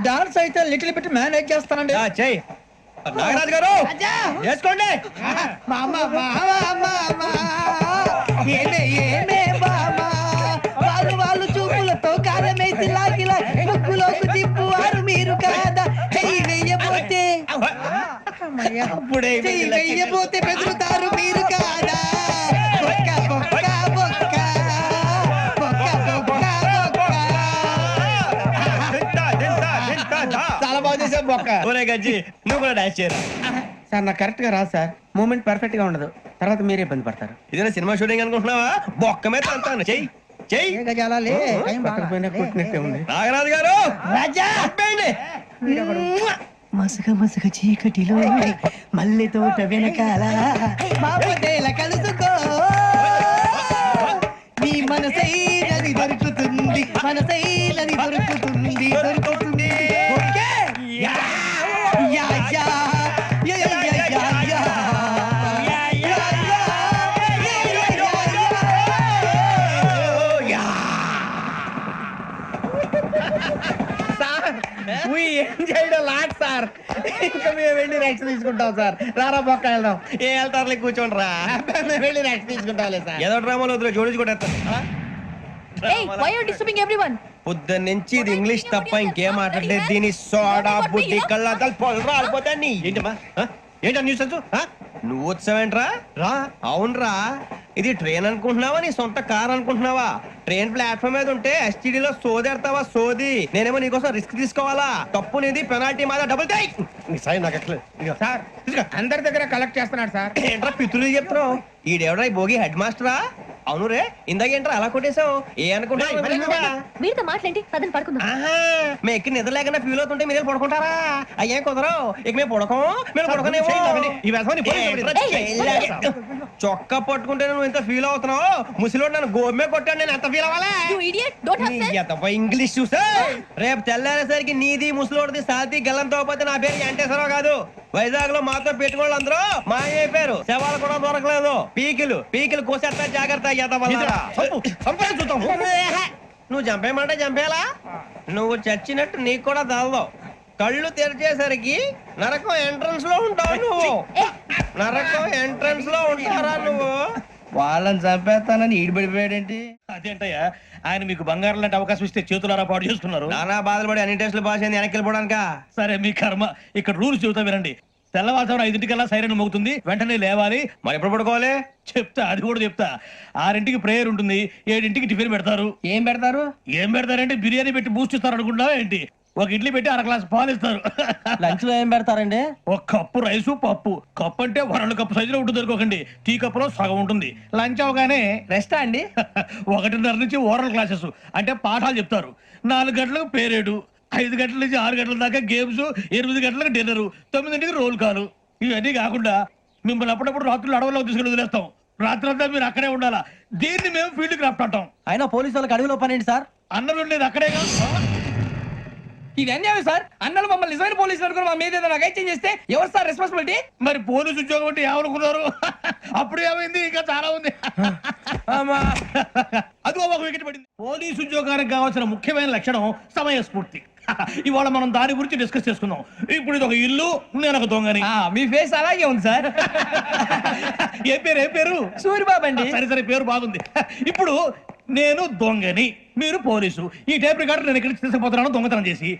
డాన్స్ అయితే లిటిల్ బిట్ మేనేజ్ చేస్తానండి ఆ, చెయ్ నాగరాజు గారు చేసుకోండి. ఏమే ఏమే బామా వాళ్ళు వాళ్ళు చూపులతో కారమేసి లాగిలా ముక్కులోకి తిప్పువారు మీరు కాదా చెయ్యి వెయ్యబోతే అప్పుడే చెయ్యి వెయ్యబోతే బెదురుతారు మీరు కాదా బొక్క బొక్క బొక్క బొక్క బొక్క బొక్క చాలా బాగా చేసావు బొక్క ఒరే గజ్జి నువ్వు కూడా డాన్స్ చేయరా. సార్ నాకు కరెక్ట్ గా రాదు సార్ మూమెంట్ పర్ఫెక్ట్ గా ఉండదు తర్వాత మీరే ఇబ్బంది పడతారు ఇదేనా సినిమా షూటింగ్ అనుకుంటున్నావా? బొక్క మీద అంటాను. చెయ్యి చెయ్యి. ఏ గజాలాలే టైం బాగా. పక్కన పోయినా కొట్టినట్టే ఉంది నాగరాజు గారు రాజా చెప్పండి. మసక మసక చీకటిలో మల్లె తోట వెనకాల బాపదేల కలుసుకో నీ మనసైనది దొరుకుతుంది మనసైనది దొరుకుతుంది దొరుకుతుంది okay yeah yeah yeah yeah yeah yeah yeah yeah we enjoyed a lot, sir ఇంకా మేము వెళ్ళి రెక్స్ తీసుకుంటాం సార్ రారా బొక్క వెళ్దాం ఏ వెళ్తారులే కూర్చోండి రా. మేము వెళ్ళి రెక్స్ తీసుకుంటాంలే సార్ ఏదో డ్రామాలో వద్దు జోడించుకుంటా. Hey, why are you disturbing everyone? పొద్దున్న నుంచి ఇది ఇంగ్లీష్ తప్ప ఇంకేం మాట్లాడలేదు. దీని సోడా బుద్ధి కళ్ళ పొలు రాలిపోతా నీ. ఏంటమ్మా ఏంటా న్యూస్ నువ్వు వచ్చావేంట్రా? రా అవునరా ఇది ట్రైన్ అనుకుంటున్నావా నీ సొంత కార్ అనుకుంటున్నావా? ట్రైన్ ప్లాట్ఫామ్ మీద ఉంటే STD లో సోదేడతావా సోది. నేనేమో నీకోసం రిస్క్ తీసుకోవాలా? తప్పు నీది పెనాల్టీ మాదా డబుల్ టై. సాయి నాకు ఎట్లా సార్ అందరి దగ్గర కలెక్ట్ చేస్తున్నాడు సార్ ఏంట్రా పితులు చెప్తున్నావు? ఈడెవడా ఈ భోగి హెడ్ మాస్టరా? అవును రే ఇందాక ఏంట్రా అలా కొట్టేశావు? ఏ అనుకుంటున్నావు? వీరితో మాట్లాడి పదని పడుకుందాం. మేము ఎక్కి నిద్ర లేకుండా ఫీల్ అవుతుంటే మీరు పడుకుంటారా? అయ్యేం కుదరవు. ఇక మేము పడకం మేము పడకనేమో. చొక్కా పట్టుకుంటే నువ్వు ఇంత ఫీల్ అవుతున్నావు. ముసలివాడు నన్ను గోమే కొట్టాడు నేను ఎంత ఫీల్ అవ్వాలా? You idiot, don't have sense. English చూసా రేపు తెల్లారేసరికి నీది ముసలోడిది సాతి గల్లంతో పోతే నా పేరు వెంకటేశ్వరరావు కాదు. వైజాగ్ లో మాతో పెట్టుకోళ్ళు అందరూ మాయైపోయారు. శవాలు కూడా దొరకలేదు. పీకిలు కోసేస్తా జాగ్రత్త. నువ్వు చంపేయమంటే చంపేలా? నువ్వు చచ్చినట్టు నీకు కూడా తగదు. కళ్ళు తెరిచేసరికి నరకం ఎంట్రన్స్ లో ఉంటావు నువ్వు. నరకం ఎంట్రన్స్ లో ఉంటారా నువ్వు? వాళ్ళని చంపేస్తానని ఈడిపడిపోయాడేంటి? అదేంటయ్యా ఆయన మీకు బంగారం లాంటి అవకాశం ఇస్తే చేతులారా పాటు చేసుకున్నారు. నానా బాధలు పడి అన్ని టెస్టులు పాస్ అయింది వెనక్కి వెళ్ళిపోవడానికా? సరే మీ కర్మ. ఇక్కడ రూల్స్ చెబుతా వినండి. తెల్లవారుజామున 5:00కల్లా సైరన్ మోగుతుంది, వెంటనే లేవాలి. మరి ఎప్పుడు పడుకోవాలి? చెప్తా, అది కూడా చెప్తా. 6ంటికి ప్రేయర్ ఉంటుంది, 7ంటికి టిఫిన్ పెడతారు. ఏం పెడతారు? ఏం పెడతారంటే బిర్యానీ పెట్టి బూస్ట్ ఇస్తారు అనుకుంటావా ఏంటి? ఒక ఇడ్లీ పెట్టి 1 గ్లాస్ పాలు ఇస్తారు. లంచ్ లో ఏం పెడతారండి? ఒక కప్పు రైసు పప్పు. కప్పు అంటే 2 కప్పు సైజులో ఉంటుంది అనుకోకండి, టీ కప్పులో సగం ఉంటుంది. లంచ్ అవగానే రెస్టా అండి? 1:30 నుంచి ఓరల్ క్లాసెస్ అంటే పాఠాలు చెప్తారు. 4 గంటలకు పేరేడు, 5 గంటల నుంచి 6 గంటల దాకా గేమ్స్, 8 గంటలకు డిన్నర్, 9ంటికి రోల్ కాలు. ఇవన్నీ కాకుండా మిమ్మల్ని అప్పుడప్పుడు రాత్రులు అడవుల్లో తీసుకుని వదిలేస్తాం. రాత్రి అంతా మీరు అక్కడే ఉండాలా. దీన్ని మేము ఫీల్డ్ క్రాఫ్ట్ అంటాం. అయినా పోలీసు వాళ్ళకి అడవిలో పని ఏంటి సార్? అన్నలు ఉండేది అక్కడే కాదు. ఇది అన్యాయం సార్. అన్నలు మమ్మల్ని నిజమైన పోలీసులు అనుకుని మా మీద ఏదైనా చేంజ్ చేస్తే ఎవరు సార్ రెస్పాన్సిబిలిటీ? మరి పోలీసు ఉద్యోగం అంటే ఏమనుకున్నారు? అప్పుడు ఏమైంది, ఇంకా చాలా ఉంది. అది ఒక వికెట్ పడింది. పోలీసు ఉద్యోగానికి కావాల్సిన ముఖ్యమైన లక్షణం సమయస్ఫూర్తి. ఇవాళ మనం దాని గురించి డిస్కస్ చేసుకుందాం. ఇప్పుడు ఇది ఒక ఇల్లు, నేను ఒక దొంగని. మీ ఫేస్ అలాగే ఉంది సార్. ఏ పేరు? సూరిబాబు అండి. సరే పేరు బాగుంది. ఇప్పుడు నేను దొంగని, మీరు పోలీసు. ఈ టైప్ రికార్డు నేను ఇక్కడికి తీసుకుపోతున్నాను దొంగతనం చేసి.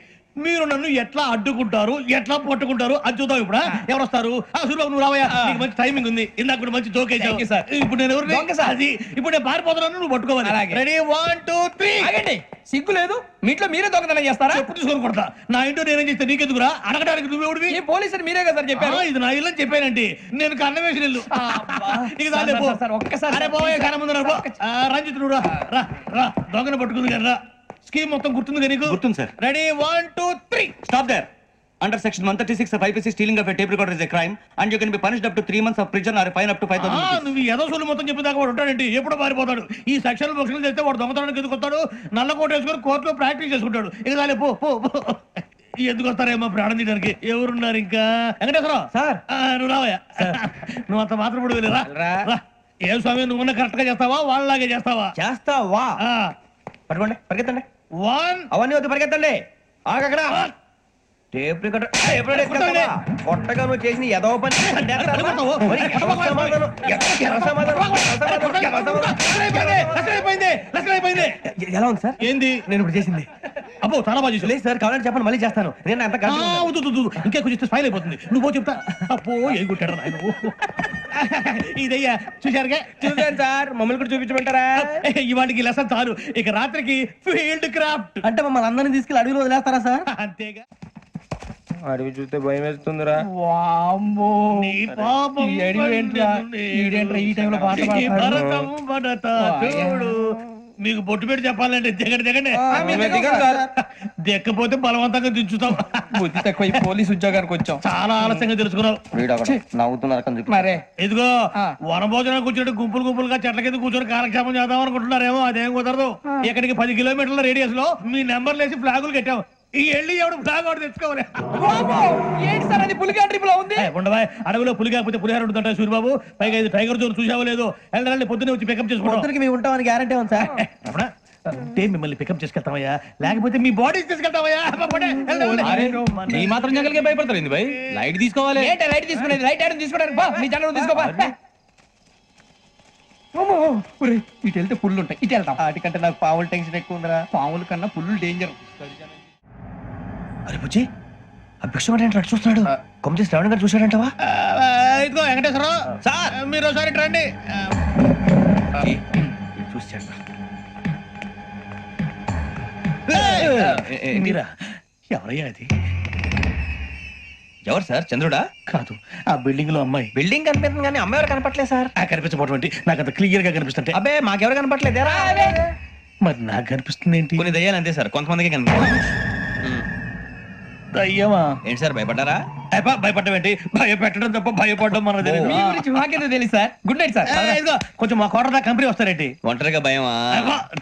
మీరు నన్ను ఎట్లా అడ్డుకుంటారు, ఎట్లా పట్టుకుంటారు అది చూద్దాం. ఇప్పుడు ఎవరు వస్తారు? సూరిబాబు నువ్వు రావయ్యా, నీకు మంచి టైమింగ్ ఉంది. ఇందాక కూడా మంచి జోక్ వేసావు. ఇప్పుడు నేను ఎవరు? అది ఇప్పుడు నేను పారిపోతున్నాను, నువ్వు పట్టుకోవాలి. రెడీ 1 2 3. ఆగండి, సిగ్గు లేదు? మీ ఇంట్లో మీరే దొంగతనం చేస్తారా? చెప్పు తీసుకొని కొడతా. నా ఇంట్లో నేనేం చేస్తే నీకెందుకురా? అడగడానికి నువ్వెవడివి? ఈ పోలీసులు మీరే కదా సార్ చెప్పారు. ఇది నా ఇల్లు అని చెప్పానండి. నేను కన్న వేసిన ఇల్లు. ఒక్కసారి రంజిత్ నువ్వు రా, దొంగను పట్టుకుంది కదా. స్కీమ్ మొత్తం గుర్తుంది కదా నీకు? గుర్తుంది sir. Ready 1 2 3. Stop there. Under section 136 of IPC, stealing of a tape recorder is a crime and you can be punished up to 3 months of prison or a fine up to 5,000 rupees. నువ్వు ఏదో సొల్లు మొత్తం చెప్పేదాకా వాడు ఉంటాడండి. ఎప్పుడో పారిపోతాడు. ఈ సెక్షన్ బుక్స్లు చేస్తే వాడు దొంగతనానికి ఎందుకు వస్తాడు? నల్ల కోట వేసుకొని కోర్టులో ప్రాక్టీస్ చేసుకుంటాడు. ఇక చాలే పో. ఎందుకు వస్తారేమో ప్రాణం తీయడానికి. ఎవరున్నారు ఇంకా? వెంకటేశ్వరరావు సార్, నువ్వు రావయ్యా. నువ్వు అంత మాత్రం ఇప్పుడు వెళ్ళిరా. ఏ స్వామి, నువ్వు కరెక్ట్ గా చేస్తావా, వాళ్ళలాగే చేస్తావా? చేస్తావా? పట్టుకోండి, పరిగెత్తండి. 1 అవన్నీ వద్దు, పరిగెత్తండి. ఆగక్కడ టేప్ రికార్డర్ కొట్టగా నువ్వు చేసిన ఎదవ పని. ఎలా ఉంది సార్? ఏంది నేను ఇప్పుడు చేసింది? అబ్బో చాలా బాగా చేసావు. లేదు సార్, కావాలని చెప్పండి, మళ్ళీ చేస్తాను. నేను అంత ఇంకా కొంచెం స్మైల్ అయిపోతుంది. నువ్వు చెప్తా. అప్పో ఏ కొట్టాడు నాయన. ఇదయ్యా చూశారుగా? చూసాను సార్, మమ్మల్ని కూడా చూపించమంటారా? ఇవాటికి లెసన్ చాలు. ఇక రాత్రికి ఫీల్డ్ క్రాఫ్ట్. అంటే మమ్మల్ని అందరినీ తీసుకెళ్లి అడవిలో వదిలేస్తారా సార్? అంతేగా. అడవి చూస్తే భయం వేస్తుందిరా. నీ పాపం ఈ టైంలో పాట ఈ భరతం భరత చూడు. మీకు బొట్టు పెట్టి చెప్పాలంటే దిగండి. దిక్కపోతే బలవంతంగా దించుతాం. బుద్ధి తక్కువ ఈ పోలీస్ ఉద్యోగానికి వచ్చాం. చాలా ఆలస్యంగా తెలుసుకున్నావు. నవ్వుతున్నారు. మరే ఇదిగో వనభోజనం కూర్చొని గుంపులుగా చెట్ల కింద కూర్చొని కాలక్షేపం చేద్దాం అనుకుంటున్నారేమో. అదేం కుదరదు. ఇక్కడికి 10 కిలోమీటర్ల రేడియస్ లో మీ నెంబర్లు వేసి ఫ్లాగులు కట్టాం. ఈ వెళ్ళి ఎవడు ఫ్లాగ్ వాడు తెచ్చుకోవాలి. ఏంటి సార్ అది? పులిగా ట్రిప్ లో ఉంది. ఉండవా, అడవిలో పులి కాకపోతే పులిహార ఉంటుంట సూరిబాబు. పైగా ఇది టైగర్ జోన్ చూసావో లేదో. వెళ్ళి పొద్దున్నే వచ్చి పికప్ చేసుకుంటాం. మేము ఉంటామని గ్యారంటీ ఉంది సార్. అంటే మిమ్మల్ని పికప్ చేసుకెళ్తామయ్యా, లేకపోతే మీ బాడీ తీసుకెళ్తామయ్యా. ఈ మాత్రం జంగల్కే భయపడతారు ఏంది భయ్? లైట్ తీసుకోవాలి. ఏంటి లైట్ తీసుకునేది? లైట్ ఆడ తీసుకోవడానికి బా, మీ జనం తీసుకోబా. ఇటు వెళ్తే పుల్లు ఉంటాయి, ఇటు వెళ్తాం. వాటికంటే నాకు పావుల టెన్షన్ ఎక్కువ ఉందిరా. పాముల కన్నా పుల్లు డేంజర్. అరే బుజ్జి, అభిక్షం చూస్తున్నాడు. కొమ్మ శ్రావణ్ గారు చూశాడంటవా? ఇదిగో వెంకటేశ్వరరావు సార్, మీరు ఒకసారి రండి. చూశాడు. మీరా? ఎవరయ్యా అది? ఎవరు సార్? చంద్రుడా? కాదు, ఆ బిల్డింగ్ లో అమ్మాయి. బిల్డింగ్ కనిపిస్తుంది కానీ అమ్మాయి ఎవరు కనపట్లేదు సార్. కనిపించబోటువంటి నాకు అంత క్లియర్ గా కనిపిస్తుంటే. అబ్బే మాకెవరు కనపట్లేదేరా? మరి నాకు కనిపిస్తుంది ఏంటి? కొన్ని దయ్యాలు అంతే సార్, కొంతమందికి కనిపిస్తుంది. దయ్యమా? ఏంటి సార్, భయపడ్డారా? భయపడడం ఏంటి? భయపెట్టడం తప్ప భయపడడం మనకు తెలియదు. మీ గురించి మాకేదో తెలుసు సార్. Good night sir. ఇదిగో కొంచెం మా కోట దాకా కంపెనీ వస్తారేంటి? ఒంటరిగా భయమా?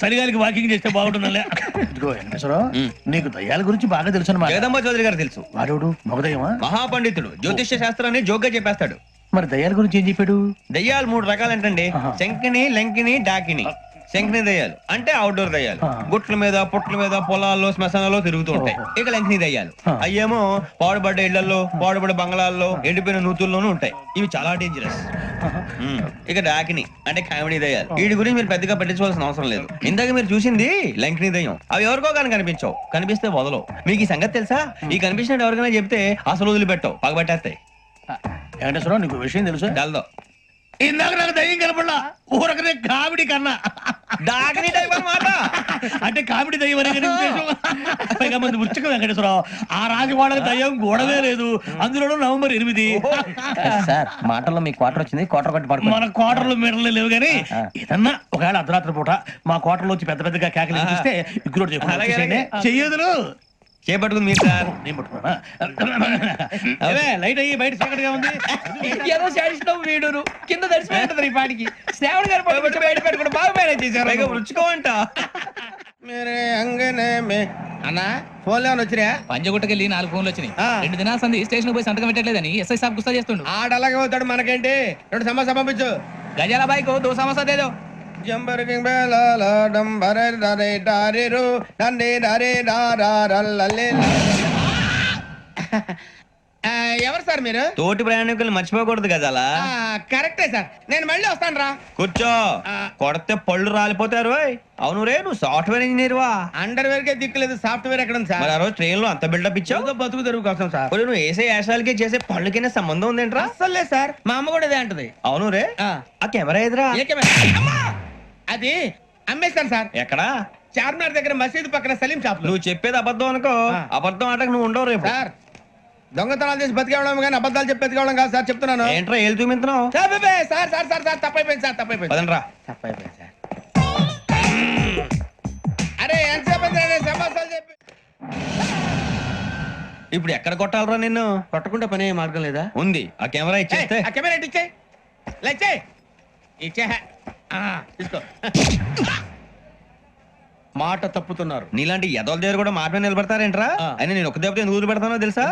చలిగాలికి వాకింగ్ చేస్తే బాగుంటుందిలే. ఇదిగో వెంకటేశ్వరరావు, నీకు దయ్యాల గురించి బాగా తెలుసు అన్నమాట. జగదంబ చౌదరి గారు తెలుసు. వాడు మగదయ్యమా? మహాపండితుడు, జ్యోతిష్య శాస్త్రాన్ని జోగ్గా చెప్పేస్తాడు. మరి దయ్యాల గురించి ఏం చెప్పాడు? దయ్యాలు 3 రకాలంటండి. శంకిని, లంకిని, డాకిని. శంకిని దయ్యాలు అంటే అవుట్డోర్ దయ్యాలు. గుట్ల మీద, పుట్ల మీద, పొలాల్లో, శ్మశానాల్లో తిరుగుతూ ఉంటాయి. ఇక లంకిని దయ్యాలు అయ్యేమో పాడుబడ్డ ఇళ్లలో, పాడుబడ్డ బంగ్లాల్లో, ఎండిపోయిన నూతుల్లోనూ ఉంటాయి. ఇవి చాలా డేంజరస్. ఇక డాకిని అంటే కామెడీ దయ్యాలు. వీటి గురించి మీరు పెద్దగా పట్టించుకోవాల్సిన అవసరం లేదు. ఇందాక మీరు చూసింది లంకిని దయ్యం. అవి ఎవరికో కానీ కనిపించవు, కనిపిస్తే వదలవు. మీకు ఈ సంగతి తెలుసా? ఈ కనిపించినట్టు ఎవరికైనా చెప్తే అసలు వదిలిపెట్టవు, పగబట్టేస్తాయి. వెంకటేశ్వరరావు నీకు విషయం తెలుసు డల్దో ఇందాక నాకు దయ్యం కనపడలా ఊరకనే కామెడీ కన్నా డాకినీ టైప్ అన్నమాట. అంటే కామెడీ దయ్యం అనే కదా ఉద్దేశం. పైగా మంది ఉచ్చక వెంకటేశ్వరరావు ఆ రాజవాడకి దయ్యం గోడవే లేదు, అందులోనూ నవంబర్ 8. సార్ మాటల్లో మీ క్వార్టర్ వచ్చింది, క్వార్టర్ కొట్టి పడుకో. మన కోటర్లు మీటర్లు లేవు కానీ ఏదన్నా ఒకవేళ అర్ధరాత్రి పూట మా కోటర్లో వచ్చి పెద్ద పెద్దగా కేకలు ఇస్తే ఇగ్గురు అలాగే, అలాగే. చెయ్యదులు చేపట్టుకుంది మీరు సార్. నేను పట్టుకున్నా లైట్ అయ్యి బయట చక్కటిగా ఉంది. ఏదో శాడిస్తాం వీడును కింద దర్శనం ఈ పాటికి శ్రావణ్ గారు పట్టుకొచ్చి బయట పెట్టుకుని బాగా మేనేజ్ చేశారు. పైగా రుచుకోవంట. మేరే అంగనే మే అన్నా ఫోన్లో వచ్చినా పంజగుట్టకెళ్ళి 4 ఫోన్లు వచ్చినాయి. 2 దినాల సంది స్టేషన్ పోయి సంతకం పెట్టలేదని ఎస్ఐ సాబ్ గుస్తా చేస్తుండు. ఆడలాగే పోతాడు, మనకేంటి? 2 సమస్య పంపించు. గజాల బైక్ 2 సమస్య దేదో. జంబరకింగ్ బేలాల డంబరే డరే డారిరు నన్నే డరే డారారల్లలే. ఎవరు సార్ మీరు? తోటి ప్రయాణికులు మర్చిపోకూడదు గజాలా. కరెక్టే సార్, నేను మళ్ళీ వస్తాను రా. కూర్చో, కొడితే పళ్ళు రాలిపోతారు. అవును రే, నువ్వు సాఫ్ట్వేర్ ఇంజనీర్ వా? అండర్వేర్ కే దిక్కులేదు, సాఫ్ట్వేర్ ఎక్కడ ఉంది సార్? మరి ఆ రోజు ట్రైన్ లో అంత బిల్డప్ ఇచ్చావు. బతుకు తెరువు కోసం సార్. ఇప్పుడు నువ్వు వేసే యాశాలకి చేసే పళ్ళకైనా సంబంధం ఉందేంట్రా? అస్సలు లేదు సార్, మా అమ్మ కూడా ఇదే అంటది. అవును రే, ఆ కెమెరా ఎదురా ఏ కెమెరా? అమ్మా! అది అమ్మేస్తాను సార్. ఎక్కడా? చార్మినార్ దగ్గర మసీదు పక్కన సలీం షాప్ లో. నువ్వు చెప్పేది అబద్ధం అనుకో, అబద్ధం ఆటకు నువ్వు ఉండవు రేపు. సార్ దొంగతనాలు చేసి బతికేవడం కానీ అబద్ధాలు చెప్పి బతికేవడం కాదు సార్, చెప్తున్నాను. ఏంట్రా ఏళ్ళు చూపించినావు? Sir sir sir sir sir తప్పైపోయింది సార్, తప్పైపోయింది. పదండ్రా. తప్పైపోయింది సార్. అరే ఎంతసేపు సమాసాలు చెప్పి ఇప్పుడు ఎక్కడ కొట్టాలరా నిన్ను? కొట్టకుండా పనే మార్గం లేదా? ఉంది, ఆ కెమెరా ఇచ్చేస్తే. ఆ కెమెరా ఇచ్చే లేచే ఇచ్చే తీసుకో. మాట తప్పుతున్నారు. నీలాంటి ఎదల దగ్గర కూడా మాట మీద నిలబడతారేంట్రా? అయినా నేను ఒక దెబ్బతో ఎందుకు పెడతానో తెలుసా?